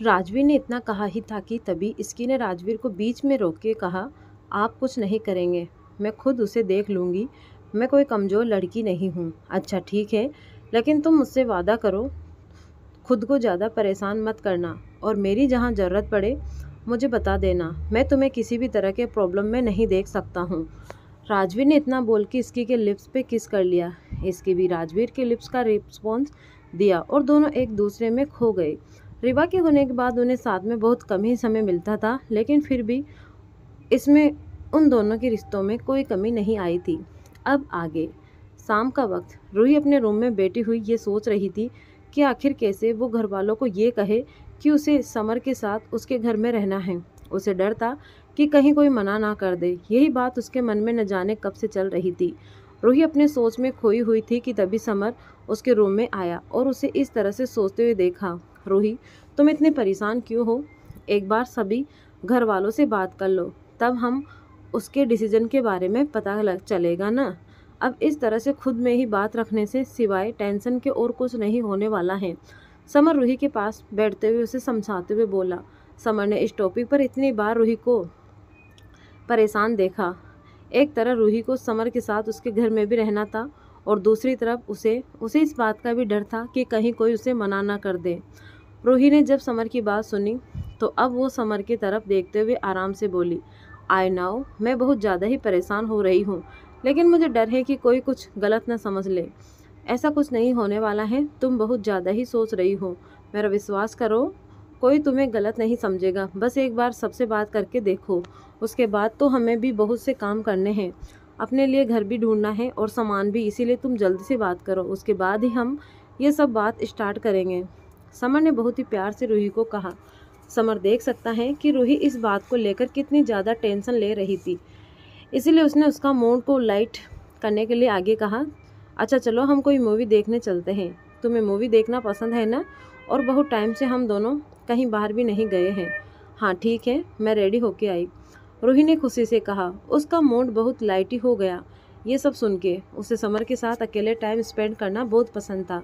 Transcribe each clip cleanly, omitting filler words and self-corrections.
राजवीर ने इतना कहा ही था कि तभी इसकी ने राजवीर को बीच में रोक के कहा, आप कुछ नहीं करेंगे, मैं खुद उसे देख लूँगी, मैं कोई कमज़ोर लड़की नहीं हूँ। अच्छा ठीक है, लेकिन तुम मुझसे वादा करो, खुद को ज़्यादा परेशान मत करना और मेरी जहाँ ज़रूरत पड़े मुझे बता देना, मैं तुम्हें किसी भी तरह के प्रॉब्लम में नहीं देख सकता हूँ। राजवीर ने इतना बोल के इसकी के लिप्स पे किस कर लिया। इसकी भी राजवीर के लिप्स का रिस्पॉन्स दिया और दोनों एक दूसरे में खो गए। रिवा के होने के बाद उन्हें साथ में बहुत कम ही समय मिलता था, लेकिन फिर भी इसमें उन दोनों के रिश्तों में कोई कमी नहीं आई थी। अब आगे शाम का वक्त रूही अपने रूम में बैठी हुई ये सोच रही थी कि आखिर कैसे वो घर वालों को ये कहे कि उसे समर के साथ उसके घर में रहना है। उसे डर था कि कहीं कोई मना ना कर दे। यही बात उसके मन में न जाने कब से चल रही थी। रूही अपने सोच में खोई हुई थी कि तभी समर उसके रूम में आया और उसे इस तरह से सोचते हुए देखा। रूही, तुम इतने परेशान क्यों हो? एक बार सभी घर वालों से बात कर लो, तब हम उसके डिसीजन के बारे में पता चलेगा ना। अब इस तरह से खुद में ही बात रखने से सिवाय टेंशन के और कुछ नहीं होने वाला है। समर रूही के पास बैठते हुए उसे समझाते हुए बोला। समर ने इस टॉपिक पर इतनी बार रूही को परेशान देखा। एक तरह रूही को समर के साथ उसके घर में भी रहना था और दूसरी तरफ उसे उसे इस बात का भी डर था कि कहीं कोई उसे मना ना कर दे। रूही ने जब समर की बात सुनी तो अब वो समर की तरफ देखते हुए आराम से बोली, आई नाउ मैं बहुत ज़्यादा ही परेशान हो रही हूँ, लेकिन मुझे डर है कि कोई कुछ गलत ना समझ ले। ऐसा कुछ नहीं होने वाला है, तुम बहुत ज़्यादा ही सोच रही हो, मेरा विश्वास करो, कोई तुम्हें गलत नहीं समझेगा। बस एक बार सबसे बात करके देखो, उसके बाद तो हमें भी बहुत से काम करने हैं, अपने लिए घर भी ढूंढना है और सामान भी, इसीलिए तुम जल्दी से बात करो, उसके बाद ही हम ये सब बात स्टार्ट करेंगे। समर ने बहुत ही प्यार से रूही को कहा। समर देख सकता है कि रूही इस बात को लेकर कितनी ज़्यादा टेंशन ले रही थी, इसीलिए उसने उसका मूड को लाइट करने के लिए आगे कहा, अच्छा चलो हम कोई मूवी देखने चलते हैं, तुम्हें मूवी देखना पसंद है ना, और बहुत टाइम से हम दोनों कहीं बाहर भी नहीं गए हैं। हाँ ठीक है, मैं रेडी होके आई, रूही ने खुशी से कहा। उसका मूड बहुत लाइट ही हो गया ये सब सुन के। उसे समर के साथ अकेले टाइम स्पेंड करना बहुत पसंद था,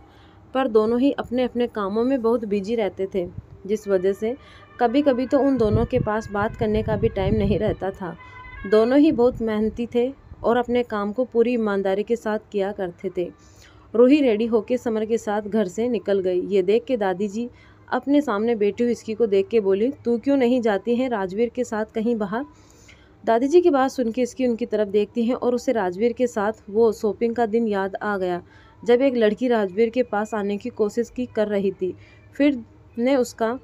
पर दोनों ही अपने अपने कामों में बहुत बिजी रहते थे, जिस वजह से कभी कभी तो उन दोनों के पास बात करने का भी टाइम नहीं रहता था। दोनों ही बहुत मेहनती थे और अपने काम को पूरी ईमानदारी के साथ किया करते थे। रूही रेडी होकर समर के साथ घर से निकल गई। ये देख के दादी जी अपने सामने बैठी हुई इसकी को देख के बोली, तू क्यों नहीं जाती है राजवीर के साथ कहीं बाहर? दादी जी की बात सुन के इसकी उनकी तरफ देखती हैं और उसे राजवीर के साथ वो शॉपिंग का दिन याद आ गया, जब एक लड़की राजवीर के पास आने की कोशिश की कर रही थी, फिर ने उसका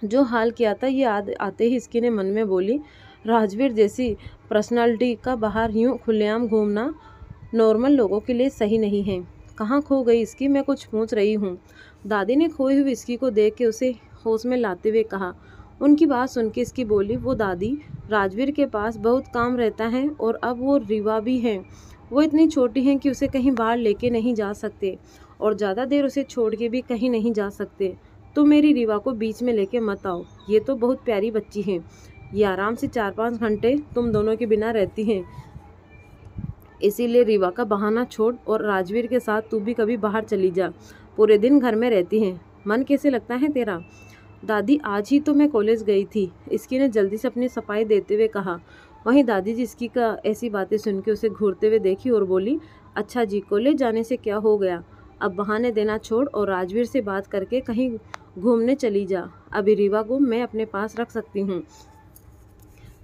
जो हाल किया था। ये आते ही इसकी ने मन में बोली, राजवीर जैसी पर्सनालिटी का बाहर यूं खुलेआम घूमना नॉर्मल लोगों के लिए सही नहीं है। कहाँ खो गई इसकी, मैं कुछ पूछ रही हूँ। दादी ने खोई हुई इसकी को देख के उसे होश में लाते हुए कहा। उनकी बात सुन के इसकी बोली, वो दादी, राजवीर के पास बहुत काम रहता है और अब वो रीवा भी है, वो इतनी छोटी हैं कि उसे कहीं बाहर लेके नहीं जा सकते और ज़्यादा देर उसे छोड़ के भी कहीं नहीं जा सकते। तुम मेरी रीवा को बीच में लेके मत आओ, ये तो बहुत प्यारी बच्ची है, ये आराम से 4-5 घंटे तुम दोनों के बिना रहती हैं, इसीलिए रीवा का बहाना छोड़ और राजवीर के साथ तू भी कभी बाहर चली जा, पूरे दिन घर में रहती हैं, मन कैसे लगता है तेरा? दादी आज ही तो मैं कॉलेज गई थी, इसकी ने जल्दी से अपनी सफाई देते हुए कहा। वहीं दादी जी इसकी का ऐसी बातें सुन के उसे घूरते हुए देखी और बोली, अच्छा जी, कॉलेज जाने से क्या हो गया, अब बहाने देना छोड़ और राजवीर से बात करके कहीं घूमने चली जा, अभी रीवा को मैं अपने पास रख सकती हूँ।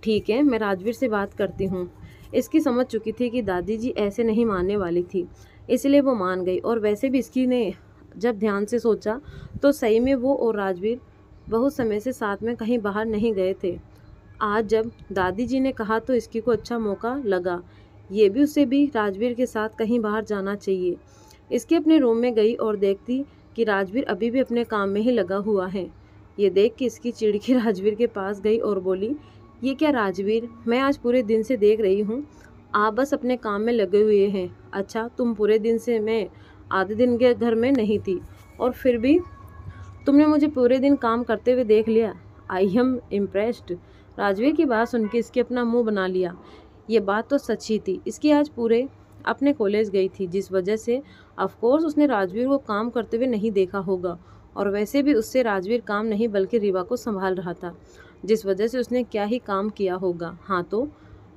ठीक है, मैं राजवीर से बात करती हूँ। इसकी समझ चुकी थी कि दादी जी ऐसे नहीं मानने वाली थी, इसलिए वो मान गई। और वैसे भी इसकी ने जब ध्यान से सोचा तो सही में वो और राजवीर बहुत समय से साथ में कहीं बाहर नहीं गए थे। आज जब दादी जी ने कहा तो इसकी को अच्छा मौका लगा, ये भी उसे भी राजवीर के साथ कहीं बाहर जाना चाहिए। इसके अपने रूम में गई और देखती कि राजवीर अभी भी अपने काम में ही लगा हुआ है। ये देख के इसकी चिढ़ के राजवीर के पास गई और बोली, ये क्या राजवीर, मैं आज पूरे दिन से देख रही हूँ आप बस अपने काम में लगे हुए हैं। अच्छा, तुम पूरे दिन से, मैं आधे दिन के घर में नहीं थी और फिर भी तुमने मुझे पूरे दिन काम करते हुए देख लिया। I am impressed. राजवीर की बात सुन के इसके अपना मुंह बना लिया। ये बात तो सच ही थी, इसकी आज पूरे अपने कॉलेज गई थी, जिस वजह से ऑफ कोर्स उसने राजवीर को काम करते हुए नहीं देखा होगा और वैसे भी उससे राजवीर काम नहीं बल्कि रीवा को संभाल रहा था, जिस वजह से उसने क्या ही काम किया होगा। हाँ तो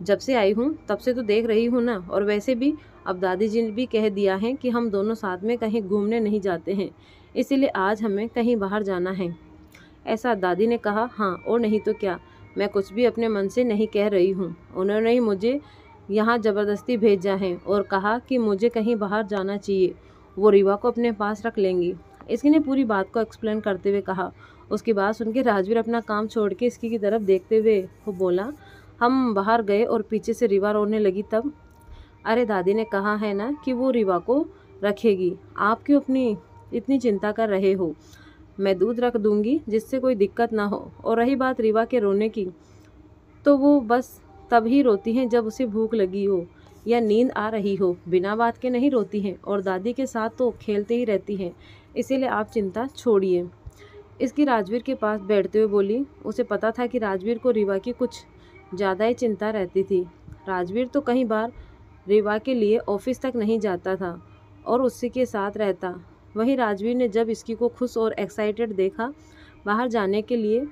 जब से आई हूँ तब से तो देख रही हूँ ना, और वैसे भी अब दादी जी ने भी कह दिया है कि हम दोनों साथ में कहीं घूमने नहीं जाते हैं, इसीलिए आज हमें कहीं बाहर जाना है। ऐसा दादी ने कहा। हाँ और नहीं तो क्या, मैं कुछ भी अपने मन से नहीं कह रही हूँ। उन्होंने ही मुझे यहाँ ज़बरदस्ती भेजा है और कहा कि मुझे कहीं बाहर जाना चाहिए, वो रीवा को अपने पास रख लेंगी। इसकी ने पूरी बात को एक्सप्लेन करते हुए कहा। उसकी बात सुन के राजवीर अपना काम छोड़ के इसकी की तरफ देखते हुए वो बोला, हम बाहर गए और पीछे से रीवा रोने लगी तब। अरे दादी ने कहा है ना कि वो रीवा को रखेगी, आप क्यों अपनी इतनी चिंता कर रहे हो। मैं दूध रख दूंगी जिससे कोई दिक्कत ना हो। और रही बात रीवा के रोने की, तो वो बस तभी रोती हैं जब उसे भूख लगी हो या नींद आ रही हो, बिना बात के नहीं रोती हैं। और दादी के साथ तो खेलते ही रहती हैं, इसीलिए आप चिंता छोड़िए। इसकी राजवीर के पास बैठते हुए बोली। उसे पता था कि राजवीर को रीवा की कुछ ज़्यादा ही चिंता रहती थी। राजवीर तो कई बार रीवा के लिए ऑफिस तक नहीं जाता था और उसी के साथ रहता। वहीं राजवीर ने जब इसकी को खुश और एक्साइटेड देखा बाहर जाने के लिए,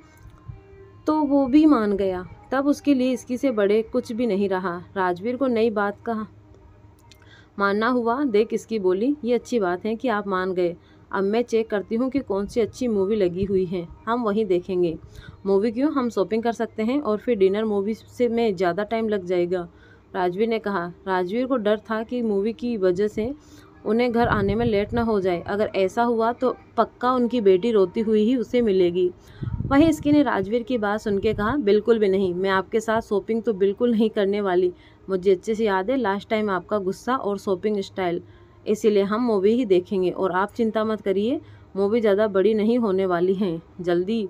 तो वो भी मान गया। तब उसके लिए इसकी से बड़े कुछ भी नहीं रहा। राजवीर को नई बात का मानना हुआ देख इसकी बोली, ये अच्छी बात है कि आप मान गए। अब मैं चेक करती हूँ कि कौन सी अच्छी मूवी लगी हुई है, हम वहीं देखेंगे। मूवी क्यों, हम शॉपिंग कर सकते हैं और फिर डिनर। मूवी से में ज़्यादा टाइम लग जाएगा, राजवीर ने कहा। राजवीर को डर था कि मूवी की वजह से उन्हें घर आने में लेट ना हो जाए। अगर ऐसा हुआ तो पक्का उनकी बेटी रोती हुई ही उसे मिलेगी। वहीं इसकी ने राजवीर की बात सुन के कहा, बिल्कुल भी नहीं, मैं आपके साथ शॉपिंग तो बिल्कुल नहीं करने वाली। मुझे अच्छे से याद है लास्ट टाइम आपका गुस्सा और शॉपिंग स्टाइल, इसीलिए हम मूवी ही देखेंगे। और आप चिंता मत करिए, मूवी ज़्यादा बड़ी नहीं होने वाली है, जल्दी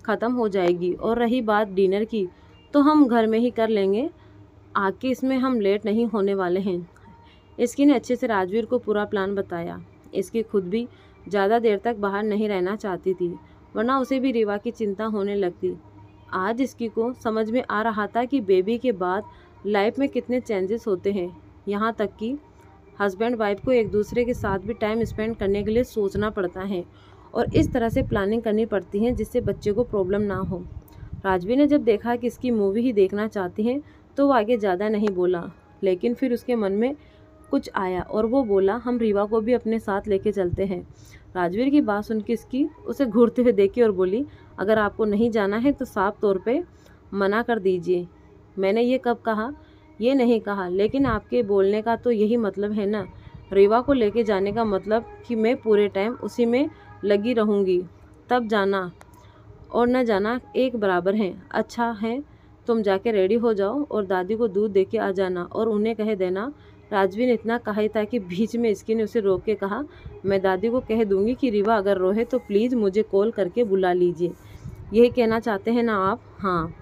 ख़त्म हो जाएगी। और रही बात डिनर की, तो हम घर में ही कर लेंगे, आके इसमें हम लेट नहीं होने वाले हैं। इसकी ने अच्छे से राजवीर को पूरा प्लान बताया। इसकी खुद भी ज़्यादा देर तक बाहर नहीं रहना चाहती थी, वरना उसे भी रीवा की चिंता होने लगती। आज इसकी को समझ में आ रहा था कि बेबी के बाद लाइफ में कितने चेंजेस होते हैं। यहाँ तक कि हस्बैंड वाइफ को एक दूसरे के साथ भी टाइम स्पेंड करने के लिए सोचना पड़ता है और इस तरह से प्लानिंग करनी पड़ती है जिससे बच्चे को प्रॉब्लम ना हो। राजवीर ने जब देखा कि इसकी मूवी ही देखना चाहती हैं तो वो आगे ज़्यादा नहीं बोला, लेकिन फिर उसके मन में कुछ आया और वो बोला, हम रीवा को भी अपने साथ लेके चलते हैं। राजवीर की बात सुन के इसकी उसे घूरते हुए देखी और बोली, अगर आपको नहीं जाना है तो साफ तौर पे मना कर दीजिए। मैंने ये कब कहा, ये नहीं कहा, लेकिन आपके बोलने का तो यही मतलब है ना। रीवा को लेके जाने का मतलब कि मैं पूरे टाइम उसी में लगी रहूँगी, तब जाना और न जाना एक बराबर है। अच्छा है, तुम जाके रेडी हो जाओ और दादी को दूध दे के आ जाना और उन्हें कह देना। राजवीर ने इतना कहा ही था कि बीच में इसकी ने उसे रोक के कहा, मैं दादी को कह दूंगी कि रीवा अगर रोहे तो प्लीज़ मुझे कॉल करके बुला लीजिए। यही कहना चाहते हैं ना आप? हाँ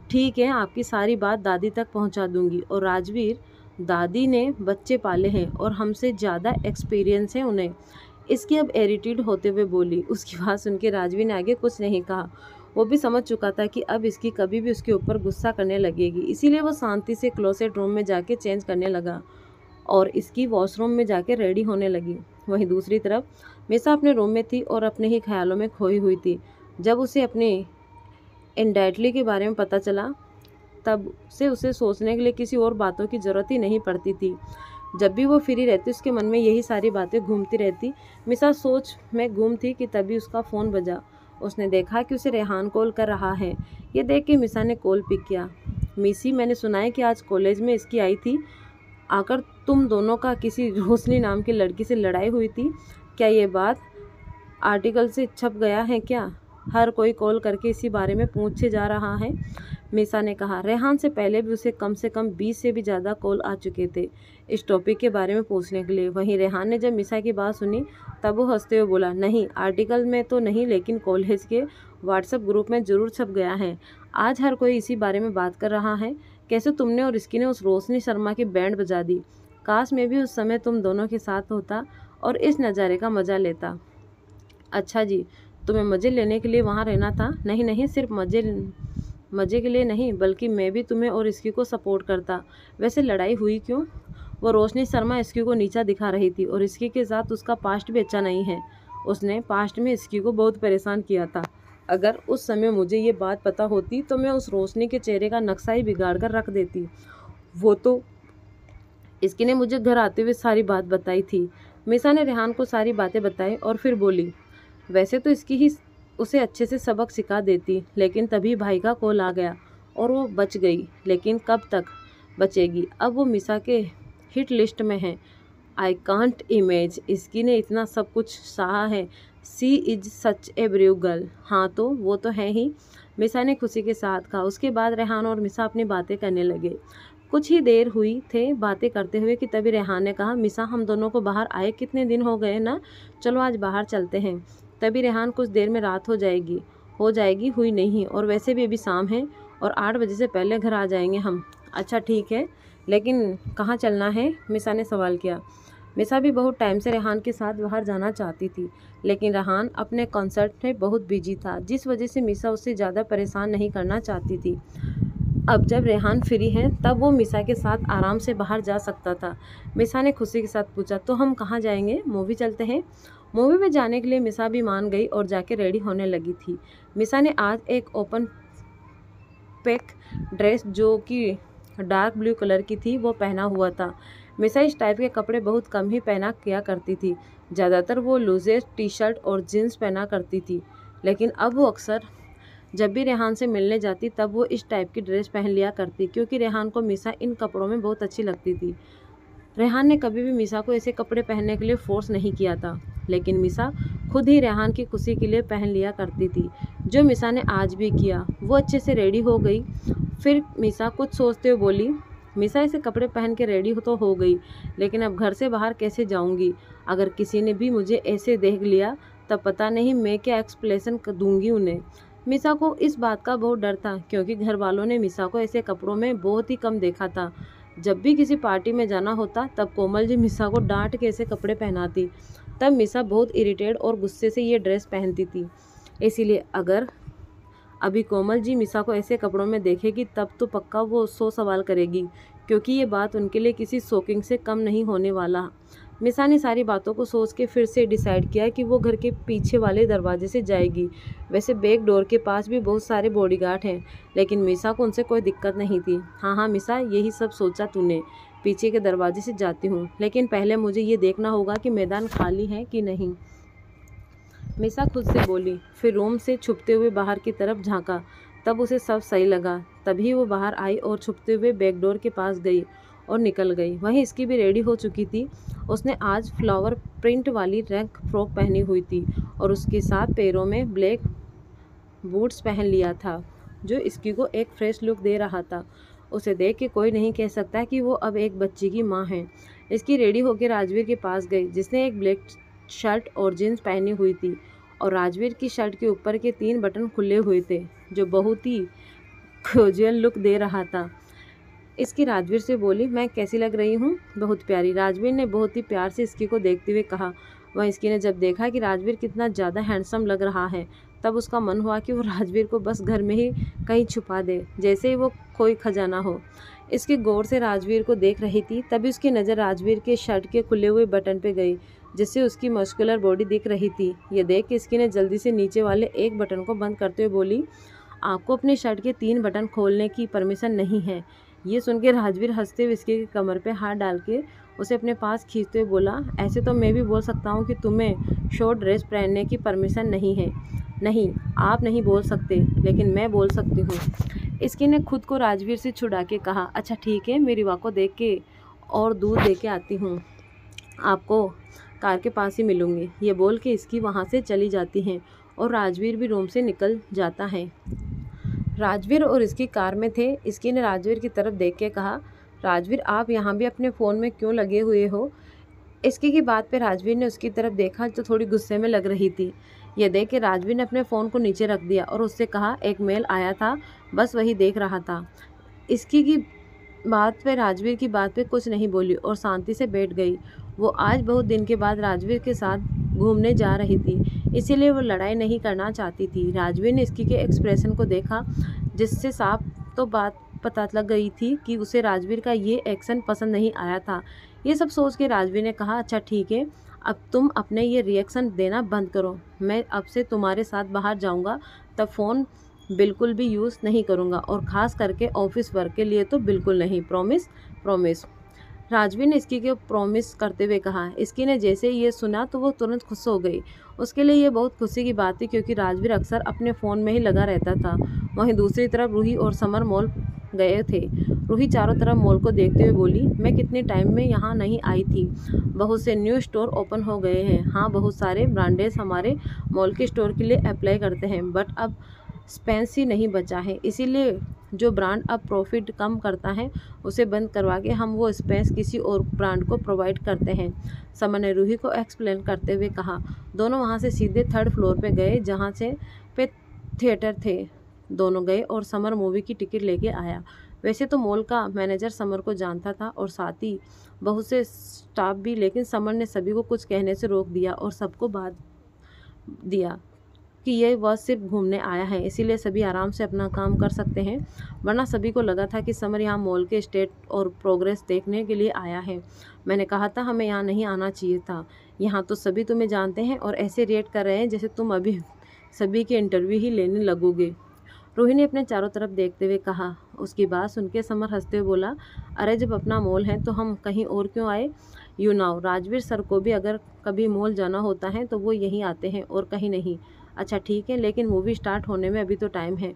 ठीक है, आपकी सारी बात दादी तक पहुंचा दूंगी। और राजवीर, दादी ने बच्चे पाले हैं और हमसे ज़्यादा एक्सपीरियंस है उन्हें। इसकी अब एरिटेड होते हुए बोली। उसकी बात सुन के राजवीर ने आगे कुछ नहीं कहा। वो भी समझ चुका था कि अब इसकी कभी भी उसके ऊपर गुस्सा करने लगेगी, इसीलिए वो शांति से क्लोसेट रूम में जाके चेंज करने लगा और इसकी वॉशरूम में जाके रेडी होने लगी। वहीं दूसरी तरफ मिसा अपने रूम में थी और अपने ही ख्यालों में खोई हुई थी। जब उसे अपने इनडायरेक्टली के बारे में पता चला तब से उसे सोचने के लिए किसी और बातों की ज़रूरत ही नहीं पड़ती थी। जब भी वो फ्री रहती उसके मन में यही सारी बातें घूमती रहती। मिसा सोच में गुम थी कि तभी उसका फ़ोन बजा। उसने देखा कि उसे रेहान कॉल कर रहा है। ये देख के मिसा ने कॉल पिक किया। मिसी, मैंने सुना है कि आज कॉलेज में इसकी आई थी, आकर तुम दोनों का किसी रोशनी नाम की लड़की से लड़ाई हुई थी, क्या ये बात आर्टिकल से छप गया है क्या? हर कोई कॉल करके इसी बारे में पूछे जा रहा है, मिसा ने कहा। रेहान से पहले भी उसे कम से कम 20 से भी ज़्यादा कॉल आ चुके थे इस टॉपिक के बारे में पूछने के लिए। वहीं रेहान ने जब मिसा की बात सुनी तब वो हंसते हुए बोला, नहीं आर्टिकल में तो नहीं, लेकिन कॉलेज के व्हाट्सएप ग्रुप में ज़रूर छप गया है। आज हर कोई इसी बारे में बात कर रहा है, कैसे तुमने और इसकी ने उस रोशनी शर्मा की बैंड बजा दी। काश मैं भी उस समय तुम दोनों के साथ होता और इस नज़ारे का मज़ा लेता। अच्छा जी, तुम्हें मज़े लेने के लिए वहाँ रहना था? नहीं नहीं, सिर्फ मज़े के लिए नहीं, बल्कि मैं भी तुम्हें और इसकी को सपोर्ट करता। वैसे लड़ाई हुई क्यों? वो रोशनी शर्मा इसकी को नीचा दिखा रही थी और इसकी के साथ उसका पास्ट भी अच्छा नहीं है। उसने पास्ट में इसकी को बहुत परेशान किया था। अगर उस समय मुझे ये बात पता होती तो मैं उस रोशनी के चेहरे का नक्शा ही बिगाड़ कर रख देती। वो तो इसकी ने मुझे घर आते हुए सारी बात बताई थी। मिसा ने रेहान को सारी बातें बताई और फिर बोली, वैसे तो इसकी ही उसे अच्छे से सबक सिखा देती, लेकिन तभी भाई का कॉल आ गया और वो बच गई। लेकिन कब तक बचेगी? अब वो मिसा के हिट लिस्ट में है। आई कांट इमेज इसकी ने इतना सब कुछ सहा है। She is such a brave girl. हाँ तो वो तो है ही, मिसा ने खुशी के साथ कहा। उसके बाद रेहान और मिसा अपनी बातें करने लगे। कुछ ही देर हुई थे बातें करते हुए कि तभी रेहान ने कहा, मिसा हम दोनों को बाहर आए कितने दिन हो गए ना, चलो आज बाहर चलते हैं। तभी रेहान, कुछ देर में रात हो जाएगी हुई नहीं, और वैसे भी अभी शाम है और 8 बजे से पहले घर आ जाएंगे हम। अच्छा ठीक है, लेकिन कहाँ चलना है? मिसा ने सवाल किया। मिसा भी बहुत टाइम से रेहान के साथ बाहर जाना चाहती थी, लेकिन रेहान अपने कॉन्सर्ट में बहुत बिजी था, जिस वजह से मिसा उससे ज़्यादा परेशान नहीं करना चाहती थी। अब जब रेहान फ्री है तब वो मिसा के साथ आराम से बाहर जा सकता था। मिसा ने खुशी के साथ पूछा, तो हम कहाँ जाएंगे? मूवी चलते हैं। मूवी में जाने के लिए मिसा भी मान गई और जाके रेडी होने लगी थी। मिसा ने आज एक ओपन पैक ड्रेस जो कि डार्क ब्लू कलर की थी वो पहना हुआ था। मिसा इस टाइप के कपड़े बहुत कम ही पहना किया करती थी। ज़्यादातर वो लूजेस टी शर्ट और जीन्स पहना करती थी, लेकिन अब वो अक्सर जब भी रेहान से मिलने जाती तब वो इस टाइप की ड्रेस पहन लिया करती, क्योंकि रेहान को मिसा इन कपड़ों में बहुत अच्छी लगती थी। रेहान ने कभी भी मिसा को ऐसे कपड़े पहनने के लिए फोर्स नहीं किया था, लेकिन मिसा खुद ही रेहान की खुशी के लिए पहन लिया करती थी, जो मिसा ने आज भी किया। वो अच्छे से रेडी हो गई। फिर मिसा कुछ सोचते हुए बोली, मिसा ऐसे कपड़े पहन के रेडी तो हो गई, लेकिन अब घर से बाहर कैसे जाऊंगी? अगर किसी ने भी मुझे ऐसे देख लिया तब पता नहीं मैं क्या एक्सप्लेनेशन दूंगी उन्हें। मिसा को इस बात का बहुत डर था, क्योंकि घर वालों ने मिसा को ऐसे कपड़ों में बहुत ही कम देखा था। जब भी किसी पार्टी में जाना होता तब कोमल जी मिसा को डांट के ऐसे कपड़े पहनाती, तब मिसा बहुत इरिटेट और गुस्से से ये ड्रेस पहनती थी। इसीलिए अगर अभी कोमल जी मिसा को ऐसे कपड़ों में देखेगी तब तो पक्का वो 100 सवाल करेगी, क्योंकि ये बात उनके लिए किसी शॉकिंग से कम नहीं होने वाला। मिसा ने सारी बातों को सोच के फिर से डिसाइड किया कि वो घर के पीछे वाले दरवाजे से जाएगी। वैसे बैक डोर के पास भी बहुत सारे बॉडीगार्ड हैं, लेकिन मिसा को उनसे कोई दिक्कत नहीं थी। हाँ मिसा, यही सब सोचा तूने। पीछे के दरवाजे से जाती हूँ, लेकिन पहले मुझे ये देखना होगा कि मैदान खाली है कि नहीं, मिसा खुद से बोली। फिर रूम से छुपते हुए बाहर की तरफ झांका, तब उसे सब सही लगा। तभी वो बाहर आई और छुपते हुए बैक डोर के पास गई और निकल गई। वहीं इसकी भी रेडी हो चुकी थी। उसने आज फ्लावर प्रिंट वाली रैंक फ्रॉक पहनी हुई थी और उसके साथ पैरों में ब्लैक बूट्स पहन लिया था, जो इसकी को एक फ्रेश लुक दे रहा था। उसे देख के कोई नहीं कह सकता कि वो अब एक बच्ची की माँ है। इसकी रेडी होकर राजवीर के पास गई, जिसने एक ब्लैक शर्ट और जीन्स पहनी हुई थी, और राजवीर की शर्ट के ऊपर के 3 बटन खुले हुए थे, जो बहुत ही कैजुअल लुक दे रहा था। इसकी राजवीर से बोली, मैं कैसी लग रही हूँ? बहुत प्यारी, राजवीर ने बहुत ही प्यार से इसकी को देखते हुए कहा। वह इसकी ने जब देखा कि राजवीर कितना ज़्यादा हैंडसम लग रहा है, तब उसका मन हुआ कि वो राजवीर को बस घर में ही कहीं छुपा दे, जैसे ही वो कोई खजाना हो। इसकी गौर से राजवीर को देख रही थी, तभी उसकी नज़र राजवीर के शर्ट के खुले हुए बटन पे गई, जिससे उसकी मस्कुलर बॉडी दिख रही थी। ये देख के इसकी ने जल्दी से नीचे वाले एक बटन को बंद करते हुए बोली, आपको अपने शर्ट के 3 बटन खोलने की परमिशन नहीं है। ये सुन के राजवीर हंसते हुए इसके कमर पे हाथ डाल के उसे अपने पास खींचते हुए बोला, ऐसे तो मैं भी बोल सकता हूँ कि तुम्हें शॉर्ट ड्रेस पहनने की परमिशन नहीं है। नहीं, आप नहीं बोल सकते, लेकिन मैं बोल सकती हूँ। इसकी ने खुद को राजवीर से छुड़ा के कहा, अच्छा ठीक है, मेरी वाह को देख के और दूध दे के आती हूँ, आपको कार के पास ही मिलूँगी। ये बोल के इसकी वहाँ से चली जाती हैं और राजवीर भी रूम से निकल जाता है। राजवीर और इसकी कार में थे। इसकी ने राजवीर की तरफ देख के कहा, राजवीर आप यहाँ भी अपने फ़ोन में क्यों लगे हुए हो? इसकी की बात पे राजवीर ने उसकी तरफ देखा, जो थोड़ी गुस्से में लग रही थी। यह देख के राजवीर ने अपने फ़ोन को नीचे रख दिया और उससे कहा, एक मेल आया था, बस वही देख रहा था। इसकी की बात पे राजवीर की बात पे कुछ नहीं बोली और शांति से बैठ गई। वो आज बहुत दिन के बाद राजवीर के साथ घूमने जा रही थी, इसीलिए वो लड़ाई नहीं करना चाहती थी। राजवीर ने इसकी के एक्सप्रेशन को देखा, जिससे साफ तो बात पता लग गई थी कि उसे राजवीर का ये एक्शन पसंद नहीं आया था। ये सब सोच के राजवीर ने कहा, अच्छा ठीक है, अब तुम अपने ये रिएक्शन देना बंद करो। मैं अब से तुम्हारे साथ बाहर जाऊंगा तब फ़ोन बिल्कुल भी यूज़ नहीं करूंगा, और ख़ास करके ऑफिस वर्क के लिए तो बिल्कुल नहीं। प्रॉमिस? प्रॉमिस। राजवीर ने इसकी को प्रॉमिस करते हुए कहा। इसकी ने जैसे ही ये सुना तो वो तुरंत खुश हो गई। उसके लिए ये बहुत खुशी की बात थी, क्योंकि राजवीर अक्सर अपने फ़ोन में ही लगा रहता था। वहीं दूसरी तरफ रूही और समर मॉल गए थे। रूही चारों तरफ मॉल को देखते हुए बोली, मैं कितने टाइम में यहाँ नहीं आई थी। बहुत से न्यू स्टोर ओपन हो गए हैं। हाँ, बहुत सारे ब्रांडेस हमारे मॉल के स्टोर के लिए अप्लाई करते हैं, बट अब स्पेस ही नहीं बचा है। इसीलिए जो ब्रांड अब प्रॉफिट कम करता है उसे बंद करवा के हम वो स्पेस किसी और ब्रांड को प्रोवाइड करते हैं। समर ने रूही को एक्सप्लेन करते हुए कहा। दोनों वहाँ से सीधे 3rd फ्लोर पे गए, जहाँ से पे थिएटर थे। दोनों गए और समर मूवी की टिकट लेके आया। वैसे तो मॉल का मैनेजर समर को जानता था और साथ ही बहुत से स्टाफ भी, लेकिन समर ने सभी को कुछ कहने से रोक दिया और सबको बात दिया कि ये वह सिर्फ घूमने आया है, इसीलिए सभी आराम से अपना काम कर सकते हैं। वरना सभी को लगा था कि समर यहाँ मॉल के स्टेट और प्रोग्रेस देखने के लिए आया है। मैंने कहा था हमें यहाँ नहीं आना चाहिए था। यहाँ तो सभी तुम्हें जानते हैं और ऐसे रिएक्ट कर रहे हैं जैसे तुम अभी सभी के इंटरव्यू ही लेने लगोगे। रोही ने अपने चारों तरफ देखते हुए कहा। उसकी बात सुनकर समर हंसते हुए बोला, अरे जब अपना मॉल है तो हम कहीं और क्यों आए। यू नाउ राजवीर सर को भी अगर कभी मॉल जाना होता है तो वो यहीं आते हैं और कहीं नहीं। अच्छा ठीक है, लेकिन मूवी स्टार्ट होने में अभी तो टाइम है,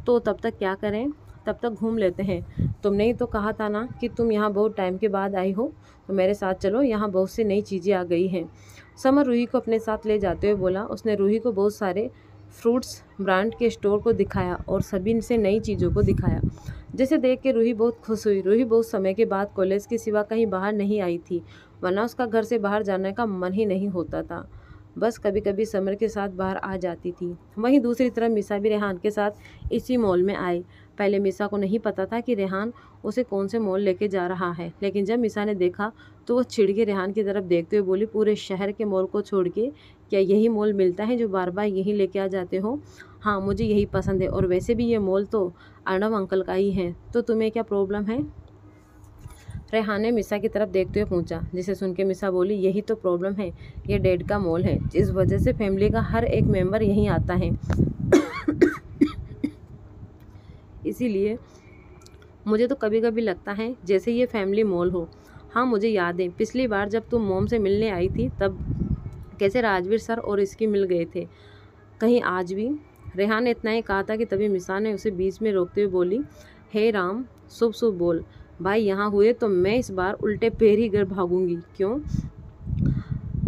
तो तब तक क्या करें। तब तक घूम लेते हैं। तुमने ही तो कहा था ना कि तुम यहाँ बहुत टाइम के बाद आई हो, तो मेरे साथ चलो, यहाँ बहुत सी नई चीज़ें आ गई हैं। समर रूही को अपने साथ ले जाते हुए बोला। उसने रूही को बहुत सारे फ्रूट्स ब्रांड के स्टोर को दिखाया और सभी से नई चीज़ों को दिखाया, जिसे देख के रूही बहुत खुश हुई। रूही बहुत समय के बाद कॉलेज के सिवा कहीं बाहर नहीं आई थी, वरना उसका घर से बाहर जाने का मन ही नहीं होता था। बस कभी कभी समर के साथ बाहर आ जाती थी। वहीं दूसरी तरफ मिसा भी रेहान के साथ इसी मॉल में आई। पहले मिसा को नहीं पता था कि रेहान उसे कौन से मॉल लेके जा रहा है, लेकिन जब मिसा ने देखा तो वो छिड़ के रेहान की तरफ देखते हुए बोली, पूरे शहर के मॉल को छोड़ के क्या यही मॉल मिलता है जो बार बार यहीं लेके आ जाते हो। हाँ, मुझे यही पसंद है, और वैसे भी ये मॉल तो अर्णव अंकल का ही है, तो तुम्हें क्या प्रॉब्लम है। रेहान ने मिसा की तरफ देखते हुए पूछा, जिसे सुन के मिसा बोली, यही तो प्रॉब्लम है, ये डैड का मॉल है, जिस वजह से फैमिली का हर एक मेंबर यहीं आता है। इसीलिए मुझे तो कभी कभी लगता है जैसे ये फैमिली मॉल हो। हाँ, मुझे याद है पिछली बार जब तुम मोम से मिलने आई थी तब कैसे राजवीर सर और इसकी मिल गए थे, कहीं आज भी। रेहान ने इतना ही कहा था कि तभी मिसा ने उसे बीच में रोकते हुए बोली, हे राम, शुभ शुभ बोल भाई, यहाँ हुए तो मैं इस बार उल्टे पैर ही घर भागूंगी। क्यों?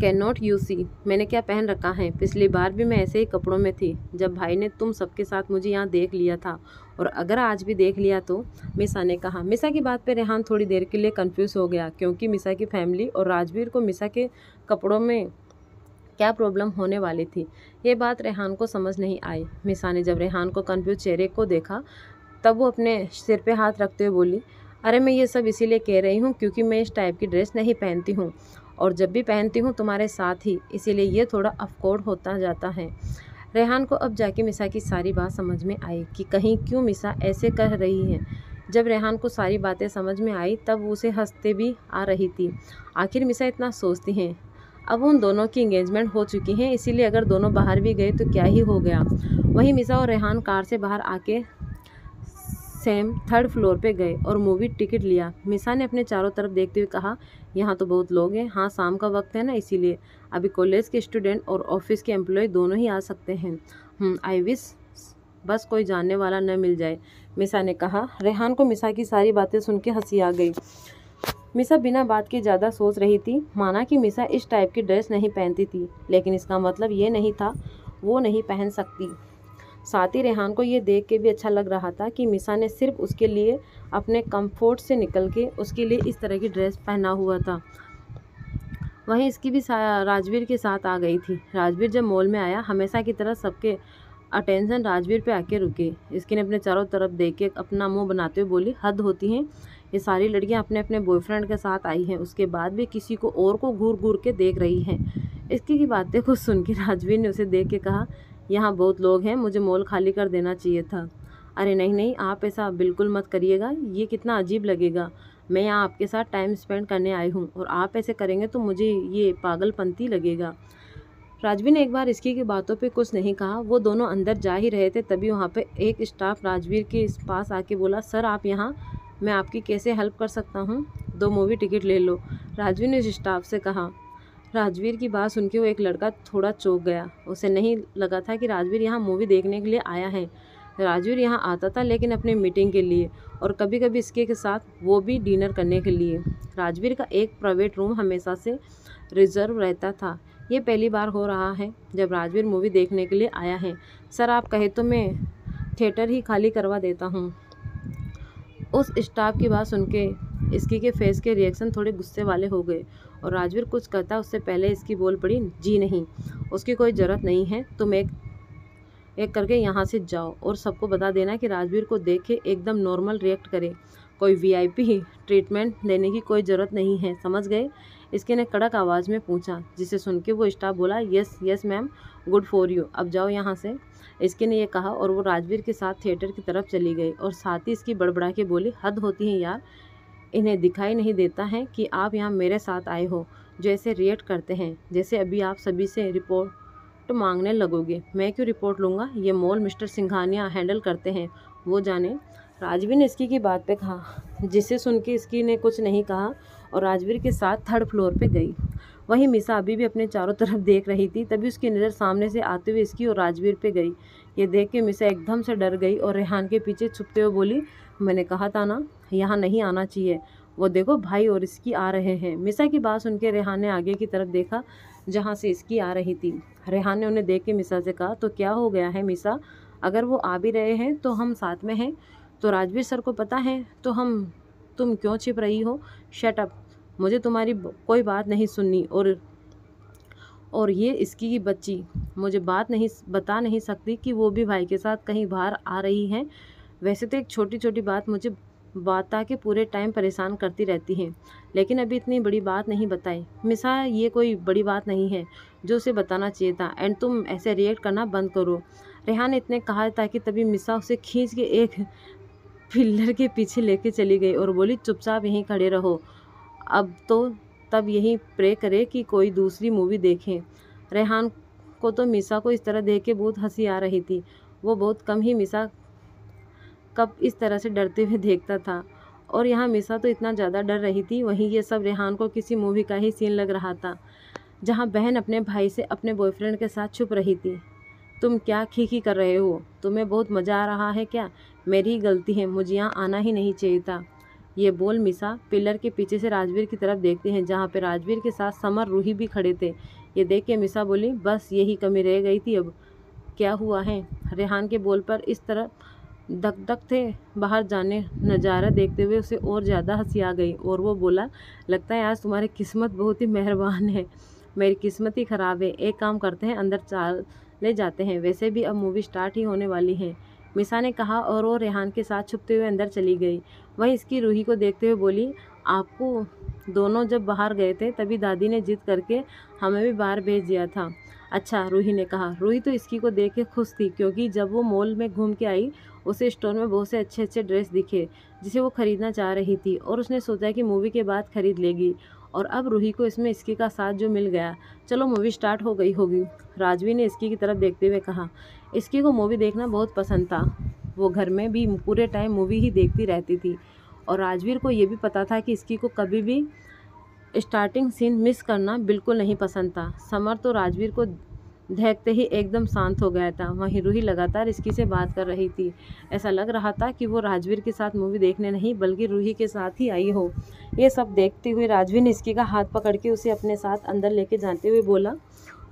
कैन नॉट यू सी मैंने क्या पहन रखा है। पिछली बार भी मैं ऐसे ही कपड़ों में थी जब भाई ने तुम सबके साथ मुझे यहाँ देख लिया था, और अगर आज भी देख लिया तो, मिसा ने कहा। मिसा की बात पे रेहान थोड़ी देर के लिए कंफ्यूज हो गया, क्योंकि मिसा की फैमिली और राजवीर को मिसा के कपड़ों में क्या प्रॉब्लम होने वाली थी, ये बात रेहान को समझ नहीं आई। मिसा ने जब रेहान को कंफ्यूज चेहरे को देखा तब वो अपने सिर पे हाथ रखते हुए बोली, अरे मैं ये सब इसीलिए कह रही हूँ क्योंकि मैं इस टाइप की ड्रेस नहीं पहनती हूँ, और जब भी पहनती हूँ तुम्हारे साथ ही, इसीलिए ये थोड़ा ऑकवर्ड होता जाता है। रेहान को अब जाके मिसा की सारी बात समझ में आई कि कहीं क्यों मिसा ऐसे कह रही है। जब रेहान को सारी बातें समझ में आई तब उसे हंसते भी आ रही थी। आखिर मिसा इतना सोचती हैं। अब उन दोनों की एंगेजमेंट हो चुकी है, इसीलिए अगर दोनों बाहर भी गए तो क्या ही हो गया। वहीं मिसा और रेहान कार से बाहर आके सेम 3rd फ्लोर पे गए और मूवी टिकट लिया। मिसा ने अपने चारों तरफ देखते हुए कहा, यहाँ तो बहुत लोग हैं। हाँ, शाम का वक्त है ना, इसीलिए अभी कॉलेज के स्टूडेंट और ऑफिस के एम्प्लॉय दोनों ही आ सकते हैं। आई विश बस कोई जानने वाला न मिल जाए, मिसा ने कहा। रेहान को मिसा की सारी बातें सुन के हंसी आ गई। मिसा बिना बात के ज़्यादा सोच रही थी। माना कि मिसा इस टाइप की ड्रेस नहीं पहनती थी, लेकिन इसका मतलब ये नहीं था वो नहीं पहन सकती। साथ ही रेहान को ये देख के भी अच्छा लग रहा था कि मिसा ने सिर्फ उसके लिए अपने कंफर्ट से निकल के उसके लिए इस तरह की ड्रेस पहना हुआ था। वहीं इसकी भी राजवीर के साथ आ गई थी। राजवीर जब मॉल में आया, हमेशा की तरह सबके अटेंशन राजवीर पे आके रुके। इसकी ने अपने चारों तरफ देख के अपना मुंह बनाते हुए बोली, हद होती हैं, ये सारी लड़कियां अपने अपने बॉयफ्रेंड के साथ आई हैं, उसके बाद भी किसी को और को घूर घूर के देख रही हैं। इसकी की बातें कुछ सुन के राजवीर ने उसे देख के कहा, यहाँ बहुत लोग हैं, मुझे मॉल खाली कर देना चाहिए था। अरे नहीं नहीं, आप ऐसा बिल्कुल मत करिएगा, ये कितना अजीब लगेगा। मैं यहाँ आपके साथ टाइम स्पेंड करने आई हूँ और आप ऐसे करेंगे तो मुझे ये पागलपंती लगेगा। राजवीर ने एक बार इसकी की बातों पे कुछ नहीं कहा। वो दोनों अंदर जा ही रहे थे, तभी वहाँ पे एक स्टाफ राजवीर के पास आके बोला, सर आप यहाँ, मैं आपकी कैसे हेल्प कर सकता हूँ? 2 मूवी टिकट ले लो, राजवीर ने उस स्टाफ से कहा। राजवीर की बात सुन के वो एक लड़का थोड़ा चौंक गया। उसे नहीं लगा था कि राजवीर यहाँ मूवी देखने के लिए आया है। राजवीर यहाँ आता था लेकिन अपनी मीटिंग के लिए, और कभी कभी इसके के साथ वो भी डिनर करने के लिए। राजवीर का एक प्राइवेट रूम हमेशा से रिजर्व रहता था। ये पहली बार हो रहा है जब राजवीर मूवी देखने के लिए आया है। सर आप कहे तो मैं थिएटर ही खाली करवा देता हूँ। उस स्टाफ की बात सुन के इसकी के फेस के रिएक्शन थोड़े गुस्से वाले हो गए और राजवीर कुछ कहता उससे पहले इसकी बोल पड़ी, जी नहीं, उसकी कोई ज़रूरत नहीं है, तुम एक करके यहाँ से जाओ और सबको बता देना कि राजवीर को देख के एकदम नॉर्मल रिएक्ट करे, कोई वीआईपी ट्रीटमेंट देने की कोई ज़रूरत नहीं है, समझ गए? इसके ने कड़क आवाज़ में पूछा, जिसे सुन के वो स्टाफ बोला, yes yes ma'am, good for you, अब जाओ यहाँ से। इसके ने ये कहा और वो राजवीर के साथ थिएटर की तरफ चली गई और साथ ही इसकी बड़बड़ा के बोली, हद होती है यार, इन्हें दिखाई नहीं देता है कि आप यहाँ मेरे साथ आए हो, जो ऐसे रिएक्ट करते हैं जैसे अभी आप सभी से रिपोर्ट मांगने लगोगे। मैं क्यों रिपोर्ट लूँगा, ये मॉल मिस्टर सिंघानिया हैंडल करते हैं, वो जाने। राजवीर ने इसकी की बात पे कहा, जिसे सुन के इसकी ने कुछ नहीं कहा और राजवीर के साथ 3rd फ्लोर पे गई। वहीं मिसा अभी भी अपने चारों तरफ देख रही थी, तभी उसकी नज़र सामने से आते हुए इसकी और राजवीर पे गई। ये देख के मिसा एकदम से डर गई और रेहान के पीछे छुपते हुए बोली, मैंने कहा था ना यहाँ नहीं आना चाहिए, वो देखो भाई और इसकी आ रहे हैं। मिसा की बात सुन के रेहान ने आगे की तरफ देखा जहाँ से इसकी आ रही थी। रेहान ने उन्हें देख के मिसा से कहा, तो क्या हो गया है मिसा, अगर वो आ भी रहे हैं तो हम साथ में हैं, तो राजवीर सर को पता है तो तुम क्यों छिप रही हो? शट अप, मुझे तुम्हारी कोई बात नहीं सुननी। और ये इसकी की बच्ची मुझे बात नहीं बता नहीं सकती कि वो भी भाई के साथ कहीं बाहर आ रही हैं। वैसे तो एक छोटी छोटी बात मुझे बता के पूरे टाइम परेशान करती रहती हैं, लेकिन अभी इतनी बड़ी बात नहीं बताई। मिसा ये कोई बड़ी बात नहीं है जो उसे बताना चाहिए था, एंड तुम ऐसे रिएक्ट करना बंद करो। रेहान ने इतने कहा ताकि तभी मिसा उसे खींच के एक पिल्लर के पीछे लेके चली गई और बोली, चुपचाप यहीं खड़े रहो, अब तो तब यहीं प्रे करे कि कोई दूसरी मूवी देखें। रेहान को तो मिसा को इस तरह देख के बहुत हंसी आ रही थी। वो बहुत कम ही मिसा कब इस तरह से डरते हुए देखता था, और यहाँ मिसा तो इतना ज़्यादा डर रही थी। वहीं ये सब रेहान को किसी मूवी का ही सीन लग रहा था, जहाँ बहन अपने भाई से अपने बॉयफ्रेंड के साथ छुप रही थी। तुम क्या खीखी कर रहे हो, तुम्हें बहुत मज़ा आ रहा है क्या? मेरी ही गलती है, मुझे यहाँ आना ही नहीं चाहिए था। ये बोल मिसा पिलर के पीछे से राजवीर की तरफ देखते हैं, जहाँ पे राजवीर के साथ समर रूही भी खड़े थे। ये देख के मिसा बोली, बस यही कमी रह गई थी, अब क्या हुआ है? रेहान के बोल पर इस तरह धक धक थे बाहर जाने नज़ारा देखते हुए उसे और ज़्यादा हंसी आ गई और वो बोला, लगता है आज तुम्हारी किस्मत बहुत ही मेहरबान है। मेरी किस्मत ही ख़राब है। एक काम करते हैं, अंदर चाल ले जाते हैं, वैसे भी अब मूवी स्टार्ट ही होने वाली है, मिसा ने कहा और वो रेहान के साथ छुपते हुए अंदर चली गई। वहीं इसकी रूही को देखते हुए बोली, आपको दोनों जब बाहर गए थे तभी दादी ने जिद करके हमें भी बाहर भेज दिया था। अच्छा, रूही ने कहा। रूही तो इसकी को देख के खुश थी, क्योंकि जब वो मॉल में घूम के आई उसे स्टोर में बहुत से अच्छे अच्छे ड्रेस दिखे जिसे वो ख़रीदना चाह रही थी, और उसने सोचा कि मूवी के बाद ख़रीद लेगी। और अब रूही को इसमें इसकी का साथ जो मिल गया, चलो मूवी स्टार्ट हो गई होगी। राजवीर ने इसकी की तरफ देखते हुए कहा। इसकी को मूवी देखना बहुत पसंद था, वो घर में भी पूरे टाइम मूवी ही देखती रहती थी, और राजवीर को ये भी पता था कि इसकी को कभी भी स्टार्टिंग सीन मिस करना बिल्कुल नहीं पसंद था। समर तो राजवीर को देखते ही एकदम शांत हो गया था। वहीं रूही लगातार इसकी से बात कर रही थी। ऐसा लग रहा था कि वो राजवीर के साथ मूवी देखने नहीं बल्कि रूही के साथ ही आई हो। ये सब देखते हुए राजवीर ने इसकी का हाथ पकड़ के उसे अपने साथ अंदर लेके जाते हुए बोला,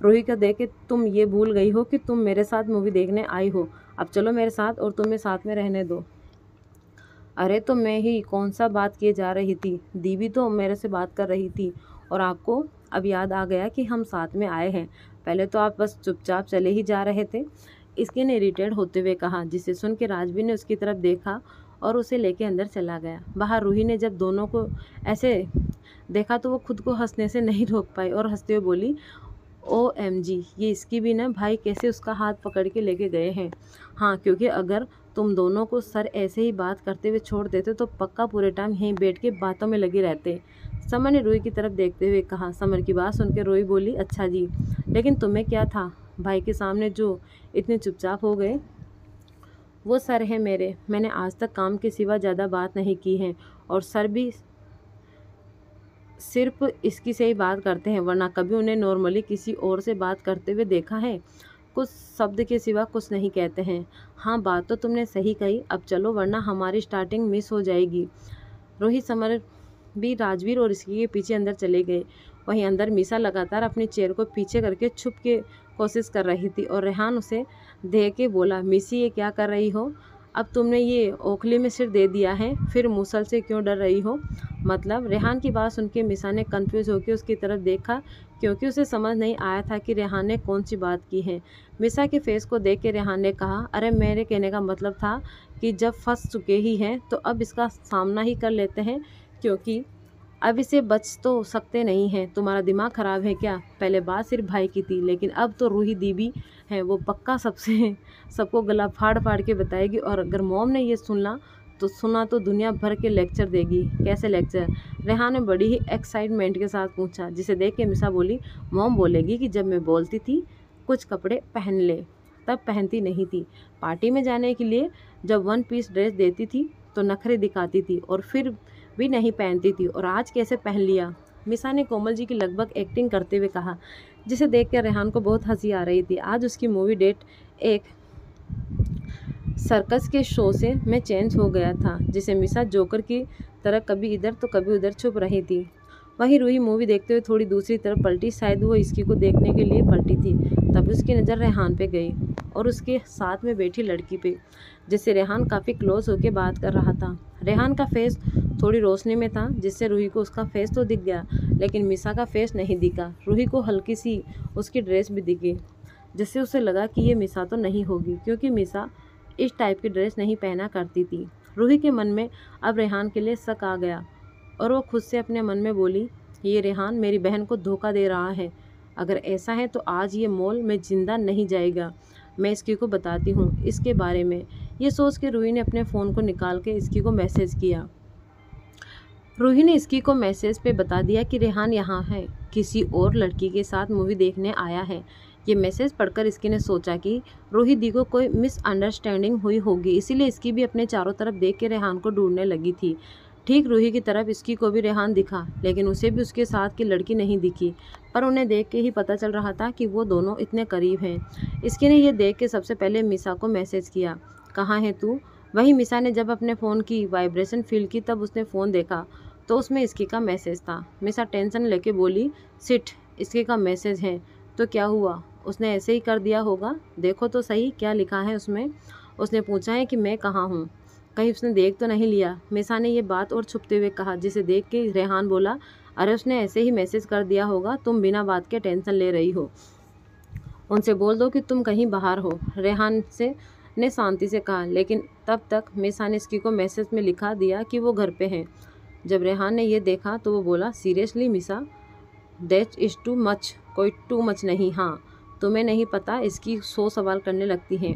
रूही को देख के तुम ये भूल गई हो कि तुम मेरे साथ मूवी देखने आई हो, अब चलो मेरे साथ और तुम्हें साथ में रहने दो। अरे तो मैं ही कौन सा बात किए जा रही थी, दीदी तो मेरे से बात कर रही थी और आपको अब याद आ गया कि हम साथ में आए हैं, पहले तो आप बस चुपचाप चले ही जा रहे थे, इसके ने इरिटेट होते हुए कहा, जिसे सुन के राजवीर ने उसकी तरफ देखा और उसे लेके अंदर चला गया। बाहर रूही ने जब दोनों को ऐसे देखा तो वो खुद को हंसने से नहीं रोक पाई और हंसते हुए बोली, OMG, ये इसकी भी ना भाई कैसे उसका हाथ पकड़ के लेके गए हैं। हाँ, क्योंकि अगर तुम दोनों को सर ऐसे ही बात करते हुए छोड़ देते तो पक्का पूरे टाइम यहीं बैठ के बातों में लगे रहते। समर ने रूही की तरफ देखते हुए कहा। समर की बात सुनकर रूही बोली, अच्छा जी, लेकिन तुम्हें क्या था भाई के सामने जो इतने चुपचाप हो गए? वो सर है मेरे, मैंने आज तक काम के सिवा ज़्यादा बात नहीं की है, और सर भी सिर्फ इसकी से ही बात करते हैं, वरना कभी उन्हें नॉर्मली किसी और से बात करते हुए देखा है? कुछ शब्द के सिवा कुछ नहीं कहते हैं। हाँ, बात तो तुमने सही कही, अब चलो वरना हमारी स्टार्टिंग मिस हो जाएगी। रोहित समर भी राजवीर और इसकी के पीछे अंदर चले गए। वहीं अंदर मीसा लगातार अपनी चेयर को पीछे करके छुप के कोशिश कर रही थी और रेहान उसे देख के बोला, मिसी ये क्या कर रही हो? अब तुमने ये ओखली में सिर दे दिया है, फिर मूसल से क्यों डर रही हो? मतलब? रेहान की बात सुन के मिसा ने कन्फ्यूज होकर उसकी तरफ देखा, क्योंकि उसे समझ नहीं आया था कि रेहान ने कौन सी बात की है। मिसा के फेस को देख के रेहान ने कहा, अरे मेरे कहने का मतलब था कि जब फंस चुके ही हैं तो अब इसका सामना ही कर लेते हैं, क्योंकि अब इसे बच तो सकते नहीं हैं। तुम्हारा दिमाग खराब है क्या? पहले बात सिर्फ भाई की थी, लेकिन अब तो रूही दीदी है, वो पक्का सबको गला फाड़ फाड़ के बताएगी, और अगर मॉम ने ये सुना तो दुनिया भर के लेक्चर देगी। कैसे लेक्चर? रेहान ने बड़ी ही एक्साइटमेंट के साथ पूछा, जिसे देख के मिसा बोली, मॉम बोलेगी कि जब मैं बोलती थी कुछ कपड़े पहन ले तब पहनती नहीं थी, पार्टी में जाने के लिए जब 1 पीस ड्रेस देती थी तो नखरे दिखाती थी और फिर भी नहीं पहनती थी, और आज कैसे पहन लिया? मिसा ने कोमल जी की लगभग एक्टिंग करते हुए कहा, जिसे देखकर रेहान को बहुत हंसी आ रही थी। आज उसकी मूवी डेट एक सर्कस के शो से मैं चेंज हो गया था, जिसे मिसा जोकर की तरह कभी इधर तो कभी उधर छुप रही थी। वहीं रूही मूवी देखते हुए थोड़ी दूसरी तरफ पलटी, शायद वो इसकी को देखने के लिए पलटी थी। तभी उसकी नज़र रेहान पे गई और उसके साथ में बैठी लड़की पे, जिससे रेहान काफ़ी क्लोज होकर बात कर रहा था। रेहान का फेस थोड़ी रोशनी में था, जिससे रूही को उसका फेस तो दिख गया, लेकिन मिसा का फेस नहीं दिखा। रूही को हल्की सी उसकी ड्रेस भी दिखी, जिससे उसे लगा कि ये मिसा तो नहीं होगी, क्योंकि मिसा इस टाइप की ड्रेस नहीं पहना करती थी। रूही के मन में अब रेहान के लिए शक आ गया और वो खुद से अपने मन में बोली, ये रेहान मेरी बहन को धोखा दे रहा है। अगर ऐसा है तो आज ये मॉल में जिंदा नहीं जाएगा। मैं इसकी को बताती हूँ इसके बारे में। ये सोच के रूही ने अपने फ़ोन को निकाल के इसकी को मैसेज किया। रूही ने इसकी को मैसेज पे बता दिया कि रेहान यहाँ है, किसी और लड़की के साथ मूवी देखने आया है। ये मैसेज पढ़कर इसकी ने सोचा कि रूही दी को कोई मिसअंडरस्टैंडिंग हुई होगी, इसीलिए इसकी भी अपने चारों तरफ देख के रेहान को ढूंढने लगी थी। ठीक रूही की तरफ इसकी को भी रेहान दिखा, लेकिन उसे भी उसके साथ की लड़की नहीं दिखी, पर उन्हें देख के ही पता चल रहा था कि वो दोनों इतने करीब हैं। इसकी ने यह देख के सबसे पहले मिसा को मैसेज किया, कहाँ है तू? वहीं मिसा ने जब अपने फ़ोन की वाइब्रेशन फील की तब उसने फ़ोन देखा तो उसमें इसकी का मैसेज था। मिसा टेंशन लेके बोली, सिट, इसके का मैसेज है तो क्या हुआ? उसने ऐसे ही कर दिया होगा, देखो तो सही क्या लिखा है उसमें। उसने पूछा है कि मैं कहाँ हूँ, कहीं उसने देख तो नहीं लिया? मिसा ने ये बात और छुपते हुए कहा, जिसे देख के रेहान बोला, अरे उसने ऐसे ही मैसेज कर दिया होगा, तुम बिना बात के टेंशन ले रही हो, उनसे बोल दो कि तुम कहीं बाहर हो। रेहान से ने शांति से कहा, लेकिन तब तक मिसा ने इसकी को मैसेज में लिखा दिया कि वो घर पे हैं। जब रेहान ने ये देखा तो वो बोला, सीरियसली मिसा, दैट इज़ टू मच। कोई टू मच नहीं, हाँ तुम्हें नहीं पता, इसकी 100 सवाल करने लगती हैं,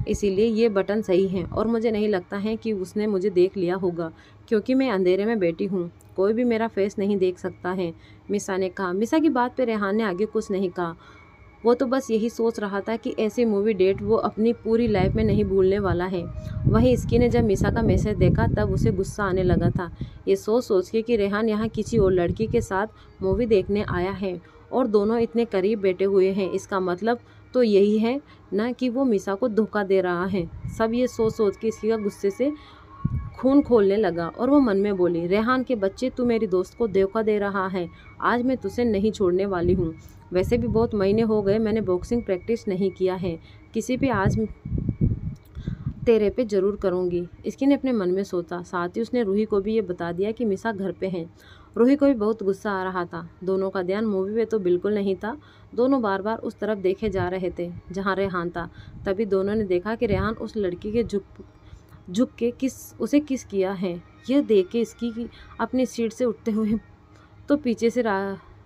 इसीलिए ये बटन सही है, और मुझे नहीं लगता है कि उसने मुझे देख लिया होगा, क्योंकि मैं अंधेरे में बैठी हूँ, कोई भी मेरा फेस नहीं देख सकता है, मिसा ने कहा। मिसा की बात पे रेहान ने आगे कुछ नहीं कहा। वो तो बस यही सोच रहा था कि ऐसी मूवी डेट वो अपनी पूरी लाइफ में नहीं भूलने वाला है। वहीं इसकी ने जब मिसा का मैसेज देखा तब उसे गुस्सा आने लगा था, ये सोच के कि रेहान यहाँ किसी और लड़की के साथ मूवी देखने आया है और दोनों इतने करीब बैठे हुए हैं, इसका मतलब तो यही है ना कि वो मिसा को धोखा दे रहा है। सब ये सोच के इसकी का गुस्से से खून खोलने लगा और वो मन में बोली, रेहान के बच्चे, तू मेरी दोस्त को धोखा दे रहा है, आज मैं तुझे नहीं छोड़ने वाली हूँ। वैसे भी बहुत महीने हो गए मैंने बॉक्सिंग प्रैक्टिस नहीं किया है, किसी पे आज तेरे पे ज़रूर करूँगी, इसकी ने अपने मन में सोचा। साथ ही उसने रूही को भी ये बता दिया कि मिसा घर पे हैं। रूही को भी बहुत गुस्सा आ रहा था, दोनों का ध्यान मूवी पे तो बिल्कुल नहीं था, दोनों बार बार उस तरफ देखे जा रहे थे जहाँ रेहान था। तभी दोनों ने देखा कि रेहान उस लड़की के झुक के उसे किस किया है। यह देख के इसकी अपनी सीट से उठते हुए तो पीछे से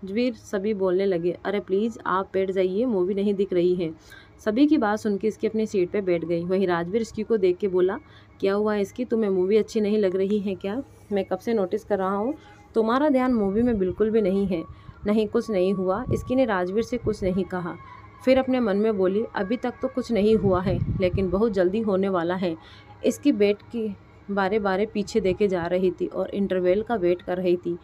राजवीर सभी बोलने लगे, अरे प्लीज़ आप बैठ जाइए, मूवी नहीं दिख रही है। सभी की बात सुन के इसकी अपनी सीट पे बैठ गई। वहीं राजवीर इसकी को देख के बोला, क्या हुआ इसकी, तुम्हें मूवी अच्छी नहीं लग रही है क्या? मैं कब से नोटिस कर रहा हूँ तुम्हारा ध्यान मूवी में बिल्कुल भी नहीं है। नहीं, कुछ नहीं हुआ। इसकी ने राजवीर से कुछ नहीं कहा। फिर अपने मन में बोली, अभी तक तो कुछ नहीं हुआ है, लेकिन बहुत जल्दी होने वाला है। इसकी बेट की बारे बारे पीछे देखे जा रही थी और इंटरवल का वेट कर रही थी,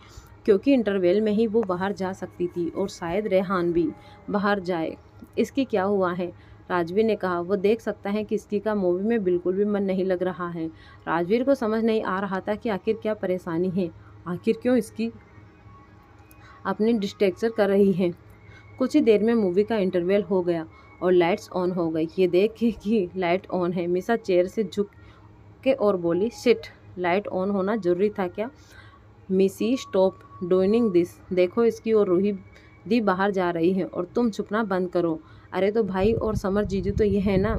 क्योंकि इंटरवल में ही वो बाहर जा सकती थी और शायद रेहान भी बाहर जाए। इसकी क्या हुआ है? राजवीर ने कहा। वो देख सकता है कि इसकी का मूवी में बिल्कुल भी मन नहीं लग रहा है। राजवीर को समझ नहीं आ रहा था कि आखिर क्या परेशानी है, आखिर क्यों इसकी अपनी डिस्ट्रैक्शन कर रही है। कुछ ही देर में मूवी का इंटरवल हो गया और लाइट्स ऑन हो गई। ये देख के कि लाइट ऑन है, मिसा चेयर से झुक के और बोली, शिट, लाइट ऑन होना जरूरी था क्या? मिसी स्टॉप डूइंग दिस। देखो इसकी और रूही दी बाहर जा रही है और तुम छुपना बंद करो। अरे तो भाई और समर जीजू तो ये है ना,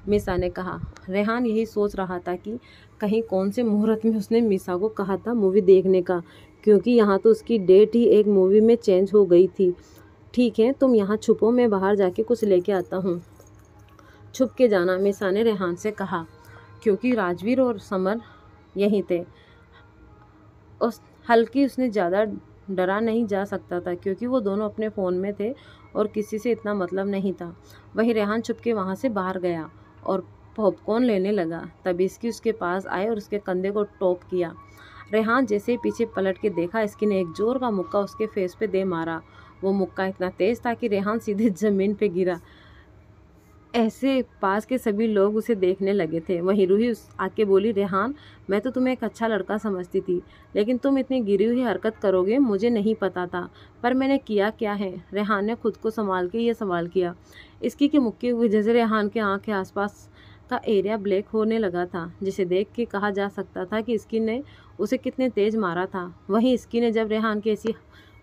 मिसा ने कहा। रेहान यही सोच रहा था कि कहीं कौन से मुहूर्त में उसने मिसा को कहा था मूवी देखने का, क्योंकि यहाँ तो उसकी डेट ही एक मूवी में चेंज हो गई थी। ठीक है, तुम यहाँ छुपो, मैं बाहर जाके कुछ लेके आता हूँ। छुप के जाना, मिसा ने रेहान से कहा, क्योंकि राजवीर और समर यहीं थे। उस हल्की उसने ज़्यादा डरा नहीं जा सकता था, क्योंकि वो दोनों अपने फ़ोन में थे और किसी से इतना मतलब नहीं था। वहीं रेहान छुप के वहाँ से बाहर गया और पॉपकॉर्न लेने लगा। तभी इसकी उसके पास आए और उसके कंधे को टॉप किया। रेहान जैसे ही पीछे पलट के देखा, इसकी ने एक जोर का मुक्का उसके फेस पे दे मारा। वो मुक्का इतना तेज था कि रेहान सीधे ज़मीन पे गिरा। ऐसे पास के सभी लोग उसे देखने लगे थे। वहीं रूही आके बोली, रेहान, मैं तो तुम्हें एक अच्छा लड़का समझती थी, लेकिन तुम इतनी गिरी हुई हरकत करोगे मुझे नहीं पता था, पर मैंने किया क्या है? रेहान ने खुद को संभाल के ये सवाल किया। इसकी के मुक्के हुए जैसे रेहान के आँख के आसपास का एरिया ब्लैक होने लगा था, जिसे देख के कहा जा सकता था कि इसकी ने उसे कितने तेज मारा था। वहीं इसकी ने जब रेहान की ऐसी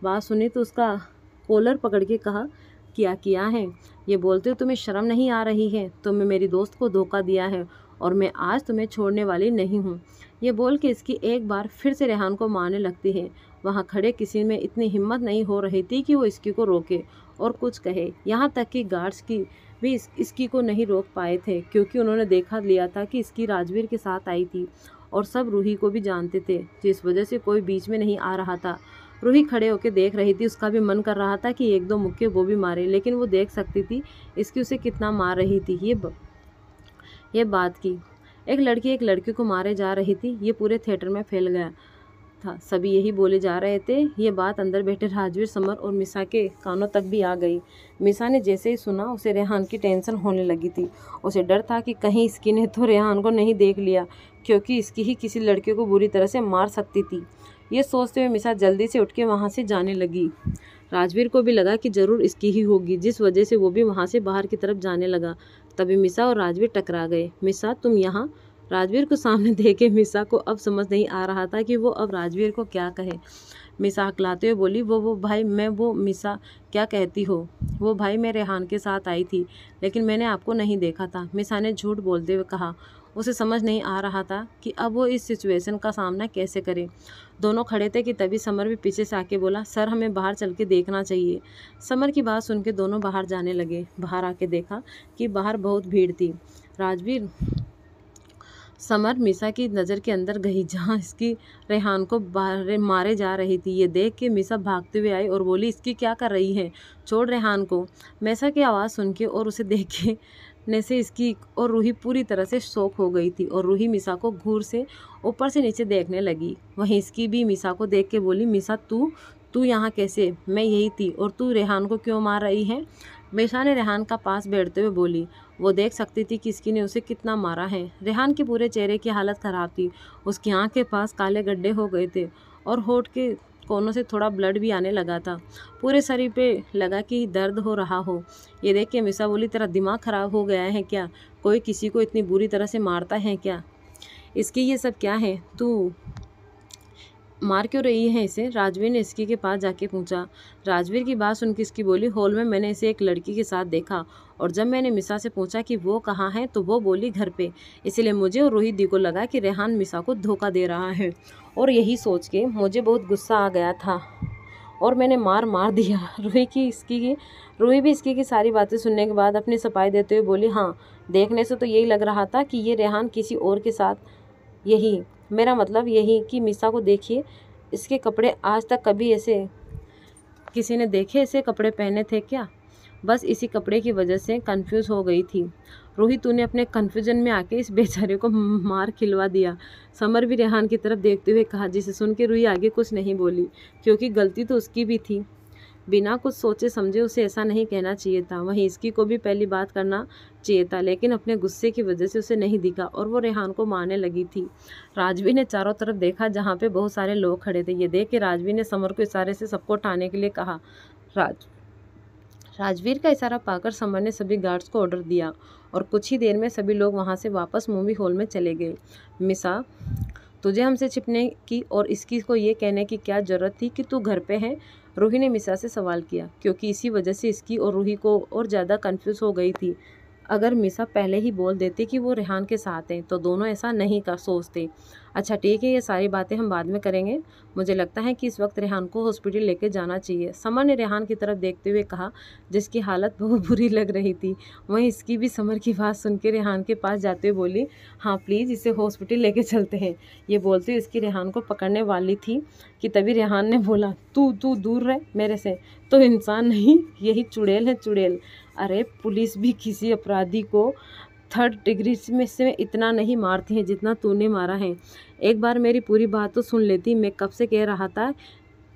बात सुनी तो उसका कॉलर पकड़ के कहा, क्या किया है? ये बोलते हो तुम्हें शर्म नहीं आ रही है? तुमने मेरी दोस्त को धोखा दिया है और मैं आज तुम्हें छोड़ने वाली नहीं हूँ। ये बोल के इसकी एक बार फिर से रेहान को मारने लगती है। वहाँ खड़े किसी में इतनी हिम्मत नहीं हो रही थी कि वो इसकी को रोके और कुछ कहे। यहाँ तक कि गार्ड्स की भी इसकी को नहीं रोक पाए थे, क्योंकि उन्होंने देखा लिया था कि इसकी राजवीर के साथ आई थी और सब रूही को भी जानते थे, जिस वजह से कोई बीच में नहीं आ रहा था। रूही खड़े होकर देख रही थी। उसका भी मन कर रहा था कि एक दो मुक्के वो भी मारे, लेकिन वो देख सकती थी इसकी उसे कितना मार रही थी। ये बात की एक लड़की एक लड़के को मारे जा रही थी, ये पूरे थिएटर में फैल गया था। सभी यही बोले जा रहे थे। ये बात अंदर बैठे राजवीर, समर और मिसा के कानों तक भी आ गई। मिसा ने जैसे ही सुना, उसे रेहान की टेंशन होने लगी थी। उसे डर था कि कहीं इसकी ने तो रेहान को नहीं देख लिया, क्योंकि इसकी ही किसी लड़के को बुरी तरह से मार सकती थी। ये सोचते हुए मिसा जल्दी से उठ के वहाँ से जाने लगी। राजवीर को भी लगा कि ज़रूर इसकी ही होगी, जिस वजह से वो भी वहाँ से बाहर की तरफ जाने लगा। तभी मिसा और राजवीर टकरा गए। मिसा, तुम यहाँ? राजवीर को सामने देखे मिसा को अब समझ नहीं आ रहा था कि वो अब राजवीर को क्या कहे। मिसा हकलाते हुए बोली, वो भाई मैं वो मिसा क्या कहती हो? वो भाई मैं रेहान के साथ आई थी, लेकिन मैंने आपको नहीं देखा था, मिसा ने झूठ बोलते हुए कहा। उसे समझ नहीं आ रहा था कि अब वो इस सिचुएशन का सामना कैसे करे। दोनों खड़े थे कि तभी समर भी पीछे से आके बोला, सर हमें बाहर चल के देखना चाहिए। समर की बात सुन के दोनों बाहर जाने लगे। बाहर आके देखा कि बाहर बहुत भीड़ थी। राजवीर समर मिसा की नज़र के अंदर गई, जहाँ इसकी रेहान को मारे जा रही थी। ये देख के मिसा भागते हुए आई और बोली, इसकी क्या कर रही है? छोड़ रेहान को। मिसा की आवाज़ सुन के और उसे देख के ने से इसकी और रूही पूरी तरह से शॉक हो गई थी और रूही मिसा को घूर से ऊपर से नीचे देखने लगी। वहीं इसकी भी मिसा को देख के बोली, मिसा तू यहाँ कैसे? मैं यही थी, और तू रेहान को क्यों मार रही है? मिसा ने रेहान का पास बैठते हुए बोली। वो देख सकती थी कि इसकी ने उसे कितना मारा है। रेहान के पूरे चेहरे की हालत ख़राब थी। उसकी आँख के पास काले गड्ढे हो गए थे और होठ के कोनों से थोड़ा ब्लड भी आने लगा था। पूरे शरीर पे लगा कि दर्द हो रहा हो। ये देख के मिसा बोली, तेरा दिमाग ख़राब हो गया है क्या? कोई किसी को इतनी बुरी तरह से मारता है क्या? इसकी ये सब क्या है? तू मार क्यों रही है इसे? राजवीर ने इसकी के पास जाके पूछा। राजवीर की बात सुनकर इसकी बोली, हॉल में मैंने इसे एक लड़की के साथ देखा, और जब मैंने मिसा से पूछा कि वो कहाँ है तो वो बोली घर पे। इसीलिए मुझे और रोहित दी को लगा कि रेहान मिसा को धोखा दे रहा है, और यही सोच के मुझे बहुत गुस्सा आ गया था और मैंने मार दिया। रूही भी इसकी की सारी बातें सुनने के बाद अपनी सफाई देते हुए बोली, हाँ, देखने से तो यही लग रहा था कि ये रेहान किसी और के साथ, यही मेरा मतलब यही कि मिसा को देखिए, इसके कपड़े आज तक कभी ऐसे किसी ने देखे ऐसे कपड़े पहने थे क्या? बस इसी कपड़े की वजह से कंफ्यूज हो गई थी। रूही, तूने अपने कन्फ्यूजन में आके इस बेचारे को मार खिलवा दिया। समर भी रेहान की तरफ देखते हुए कहा, जिसे सुन के रूही आगे कुछ नहीं बोली, क्योंकि गलती तो उसकी भी थी। बिना कुछ सोचे समझे उसे ऐसा नहीं कहना चाहिए था। वहीं इसकी को भी पहली बात करना चाहिए था, लेकिन अपने गुस्से की वजह से उसे नहीं दिखा और वो रेहान को मारने लगी थी। राजवीर ने चारों तरफ देखा, जहाँ पे बहुत सारे लोग खड़े थे। ये देख के राजवीर ने समर को इशारे से सबको उठाने के लिए कहा। राजवीर का इशारा पाकर समर ने सभी गार्ड्स को ऑर्डर दिया और कुछ ही देर में सभी लोग वहाँ से वापस मूवी हॉल में चले गए। मिसा, तुझे हमसे छिपने की और इसकी को ये कहने की क्या ज़रूरत थी कि तू घर पे है? रूही ने मिसा से सवाल किया, क्योंकि इसी वजह से इसकी और रूही को और ज़्यादा कंफ्यूज हो गई थी। अगर मिसा पहले ही बोल देती कि वो रेहान के साथ हैं तो दोनों ऐसा नहीं कर सोचते। अच्छा ठीक है, ये सारी बातें हम बाद में करेंगे। मुझे लगता है कि इस वक्त रेहान को हॉस्पिटल लेके जाना चाहिए, समर ने रेहान की तरफ देखते हुए कहा, जिसकी हालत बहुत बुरी लग रही थी। वहीं इसकी भी समर की बात सुन के रेहान के पास जाते हुए बोली, हाँ प्लीज़ इसे हॉस्पिटल लेके चलते हैं। ये बोलते हुए इसकी रेहान को पकड़ने वाली थी कि तभी रेहान ने बोला, तू दूर रह मेरे से, तो इंसान नहीं, यही चुड़ैल है, चुड़ैल। अरे पुलिस भी किसी अपराधी को 3rd डिग्री में से इतना नहीं मारती है जितना तूने मारा है। एक बार मेरी पूरी बात तो सुन लेती। मैं कब से कह रहा था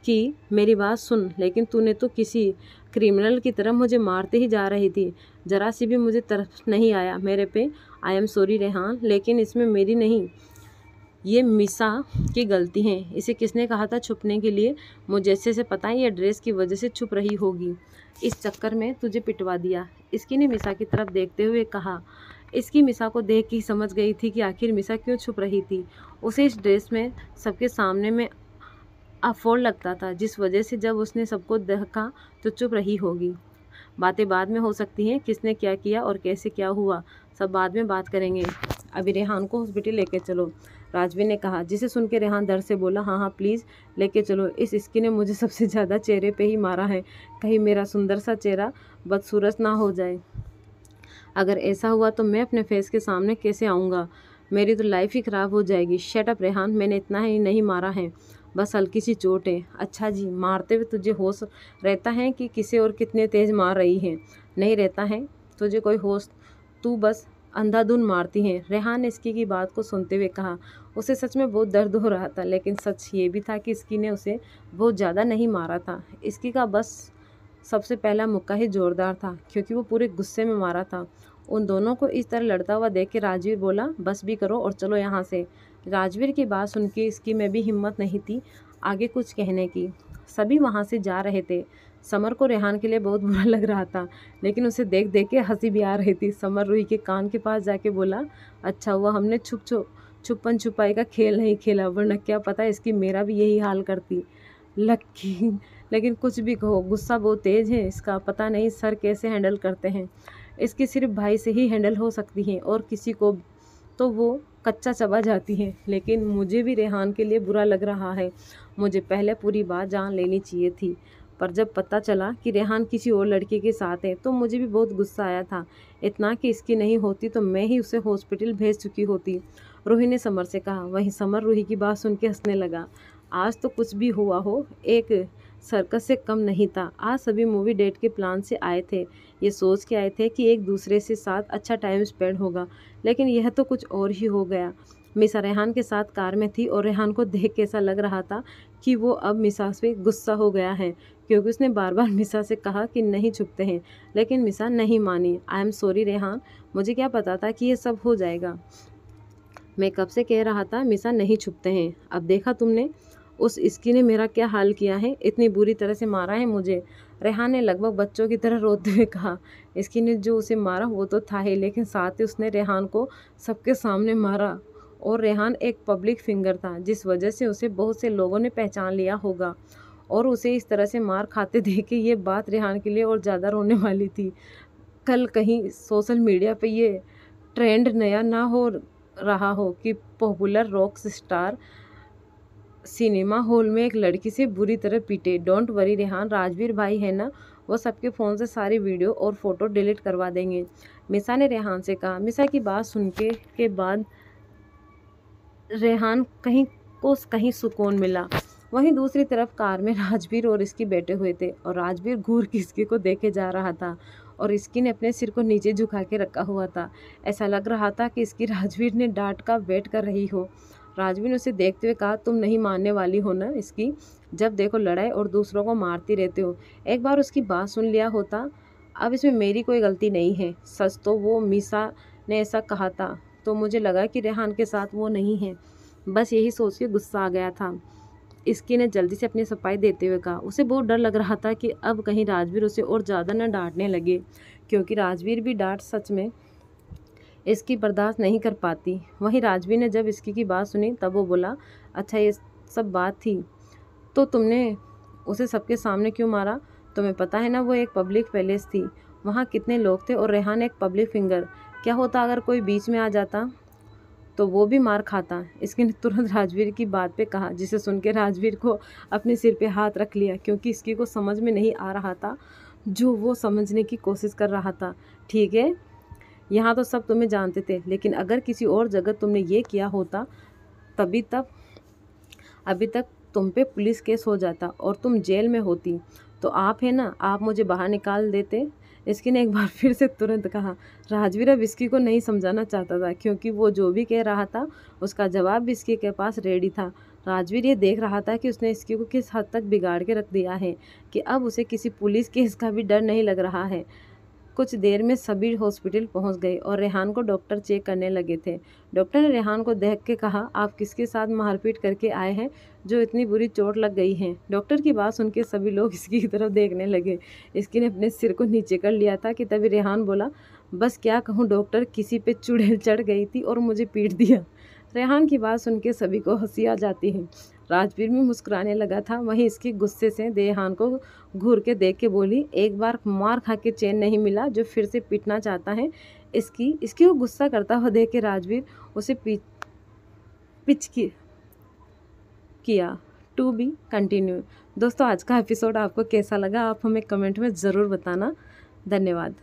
कि मेरी बात सुन, लेकिन तूने तो किसी क्रिमिनल की तरह मुझे मारते ही जा रही थी। ज़रा सी भी मुझे तरफ नहीं आया मेरे पे। आई एम सॉरी रेहान, लेकिन इसमें मेरी नहीं, ये मिसा की गलती है। इसे किसने कहा था छुपने के लिए? मुझे अच्छे से पता है ये ड्रेस की वजह से छुप रही होगी, इस चक्कर में तुझे पिटवा दिया। इसकी ने मिसा की तरफ देखते हुए कहा। इसकी मिसा को देख के समझ गई थी कि आखिर मिसा क्यों छुप रही थी। उसे इस ड्रेस में सबके सामने में अफोर्ड लगता था, जिस वजह से जब उसने सबको देखा तो चुप रही होगी। बातें बाद में हो सकती हैं, किसने क्या किया और कैसे क्या हुआ सब बाद में बात करेंगे। अभी रेहान को हॉस्पिटल लेके चलो, राजवीर ने कहा, जिसे सुन के रेहान डर से बोला, हाँ हाँ प्लीज़ लेके चलो। इस इसकी ने मुझे सबसे ज़्यादा चेहरे पे ही मारा है, कहीं मेरा सुंदर सा चेहरा बदसूरत ना हो जाए। अगर ऐसा हुआ तो मैं अपने फेस के सामने कैसे आऊँगा? मेरी तो लाइफ ही ख़राब हो जाएगी। शट अप रेहान, मैंने इतना ही नहीं मारा है, बस हल्की सी चोट है। अच्छा जी, मारते हुए तुझे होश रहता है कि किसे और कितने तेज़ मार रही है? नहीं रहता है तुझे कोई होश, तू बस अंधाधुन मारती हैं। रेहान ने इसकी की बात को सुनते हुए कहा। उसे सच में बहुत दर्द हो रहा था, लेकिन सच ये भी था कि इसकी ने उसे बहुत ज़्यादा नहीं मारा था। इसकी का बस सबसे पहला मुक्का ही जोरदार था, क्योंकि वो पूरे गुस्से में मारा था। उन दोनों को इस तरह लड़ता हुआ देख के राजवीर बोला, बस भी करो और चलो यहाँ से। राजवीर की बात सुन के इसकी में भी हिम्मत नहीं थी आगे कुछ कहने की। सभी वहाँ से जा रहे थे। समर को रेहान के लिए बहुत बुरा लग रहा था, लेकिन उसे देख देख के हंसी भी आ रही थी। समर रूही के कान के पास जाके बोला, अच्छा हुआ हमने छुपन छुपाई का खेल नहीं खेला, वरना क्या पता इसकी मेरा भी यही हाल करती। लक्की, लेकिन कुछ भी कहो, गुस्सा बहुत तेज़ है इसका, पता नहीं सर कैसे हैंडल करते हैं। इसकी सिर्फ भाई से ही हैंडल हो सकती है और किसी को तो वो कच्चा चबा जाती है। लेकिन मुझे भी रेहान के लिए बुरा लग रहा है। मुझे पहले पूरी बात जान लेनी चाहिए थी, पर जब पता चला कि रेहान किसी और लड़के के साथ है तो मुझे भी बहुत गुस्सा आया था। इतना कि इसकी नहीं होती तो मैं ही उसे हॉस्पिटल भेज चुकी होती, रूही ने समर से कहा। वहीं समर रूही की बात सुन के हंसने लगा। आज तो कुछ भी हुआ हो, एक सर्कस से कम नहीं था। आज सभी मूवी डेट के प्लान से आए थे, ये सोच के आए थे कि एक दूसरे से साथ अच्छा टाइम स्पेंड होगा, लेकिन यह तो कुछ और ही हो गया। मिसा रेहान के साथ कार में थी और रेहान को देख के ऐसा लग रहा था कि वो अब मिसा से गुस्सा हो गया है, क्योंकि उसने बार बार मिसा से कहा कि नहीं छुपते हैं, लेकिन मिसा नहीं मानी। आई एम सॉरी रेहान, मुझे क्या पता था कि ये सब हो जाएगा। मैं कब से कह रहा था मिसा नहीं छुपते हैं। अब देखा तुमने, उस इसकी ने मेरा क्या हाल किया है, इतनी बुरी तरह से मारा है मुझे। रेहान ने लगभग बच्चों की तरह रोते हुए कहा। इसकी ने जो उसे मारा वो तो था ही, लेकिन साथ ही उसने रेहान को सबके सामने मारा, और रेहान एक पब्लिक फिंगर था, जिस वजह से उसे बहुत से लोगों ने पहचान लिया होगा। और उसे इस तरह से मार खाते देख के ये बात रेहान के लिए और ज़्यादा रोने वाली थी। कल कहीं सोशल मीडिया पे ये ट्रेंड नया ना हो रहा हो कि popular rock star cinema hall में एक लड़की से बुरी तरह पीटे। डोंट वरी रेहान, राजवीर भाई है ना, वो सबके फ़ोन से सारी वीडियो और फ़ोटो डिलीट करवा देंगे, मिसा ने रेहान से कहा। मिसा की बात सुन के बाद रेहान कहीं सुकून मिला। वहीं दूसरी तरफ कार में राजवीर और इसकी बैठे हुए थे और राजवीर घूर के इसकी को देखे जा रहा था और इसकी ने अपने सिर को नीचे झुका के रखा हुआ था। ऐसा लग रहा था कि इसकी राजवीर ने डांट का वेट कर रही हो। राजवीर ने उसे देखते हुए कहा, तुम नहीं मानने वाली हो ना इसकी, जब देखो लड़ाई और दूसरों को मारती रहते हो। एक बार उसकी बात सुन लिया होता। अब इसमें मेरी कोई गलती नहीं है। सच तो वो मिसा ने ऐसा कहा था तो मुझे लगा कि रेहान के साथ वो नहीं है। बस यही सोच के गुस्सा आ गया था। इसकी ने जल्दी से अपनी सफाई देते हुए कहा। उसे बहुत डर लग रहा था कि अब कहीं राजवीर उसे और ज़्यादा न डांटने लगे, क्योंकि राजवीर भी डांट सच में इसकी बर्दाश्त नहीं कर पाती। वहीं राजवीर ने जब इसकी की बात सुनी तब वो बोला, अच्छा ये सब बात थी तो तुमने उसे सबके सामने क्यों मारा? तुम्हें पता है ना वो एक पब्लिक पैलेस थी, वहाँ कितने लोग थे और रेहान एक पब्लिक फिंगर। क्या होता अगर कोई बीच में आ जाता तो वो भी मार खाता। इसकी ने तुरंत राजवीर की बात पे कहा, जिसे सुन के राजवीर को अपने सिर पे हाथ रख लिया, क्योंकि इसकी को समझ में नहीं आ रहा था जो वो समझने की कोशिश कर रहा था। ठीक है, यहाँ तो सब तुम्हें जानते थे, लेकिन अगर किसी और जगह तुमने ये किया होता तब अभी तक तुम पे पुलिस केस हो जाता और तुम जेल में होती। तो आप है ना, आप मुझे बाहर निकाल देते। इसकी ने एक बार फिर से तुरंत कहा। राजवीर अब इसकी को नहीं समझाना चाहता था, क्योंकि वो जो भी कह रहा था उसका जवाब भी इसकी के पास रेडी था। राजवीर ये देख रहा था कि उसने इसकी को किस हद तक बिगाड़ के रख दिया है कि अब उसे किसी पुलिस केस का भी डर नहीं लग रहा है। कुछ देर में सभी हॉस्पिटल पहुंच गए और रेहान को डॉक्टर चेक करने लगे थे। डॉक्टर ने रेहान को देख के कहा, आप किसके साथ मारपीट करके आए हैं जो इतनी बुरी चोट लग गई है? डॉक्टर की बात सुन के सभी लोग इसकी तरफ देखने लगे। इसकी ने अपने सिर को नीचे कर लिया था कि तभी रेहान बोला, बस क्या कहूँ डॉक्टर, किसी पे चुड़ैल चढ़ गई थी और मुझे पीट दिया। रेहान की बात सुन के सभी को हंसी आ जाती है। राजवीर भी मुस्कुराने लगा था। वहीं इसकी गुस्से से रेहान को घूर के देख के बोली, एक बार मार खा के चैन नहीं मिला जो फिर से पीटना चाहता है। इसकी वो गुस्सा करता हुआ देख के राजवीर उसे पिच किया। To be continue. दोस्तों आज का एपिसोड आपको कैसा लगा आप हमें कमेंट में ज़रूर बताना। धन्यवाद।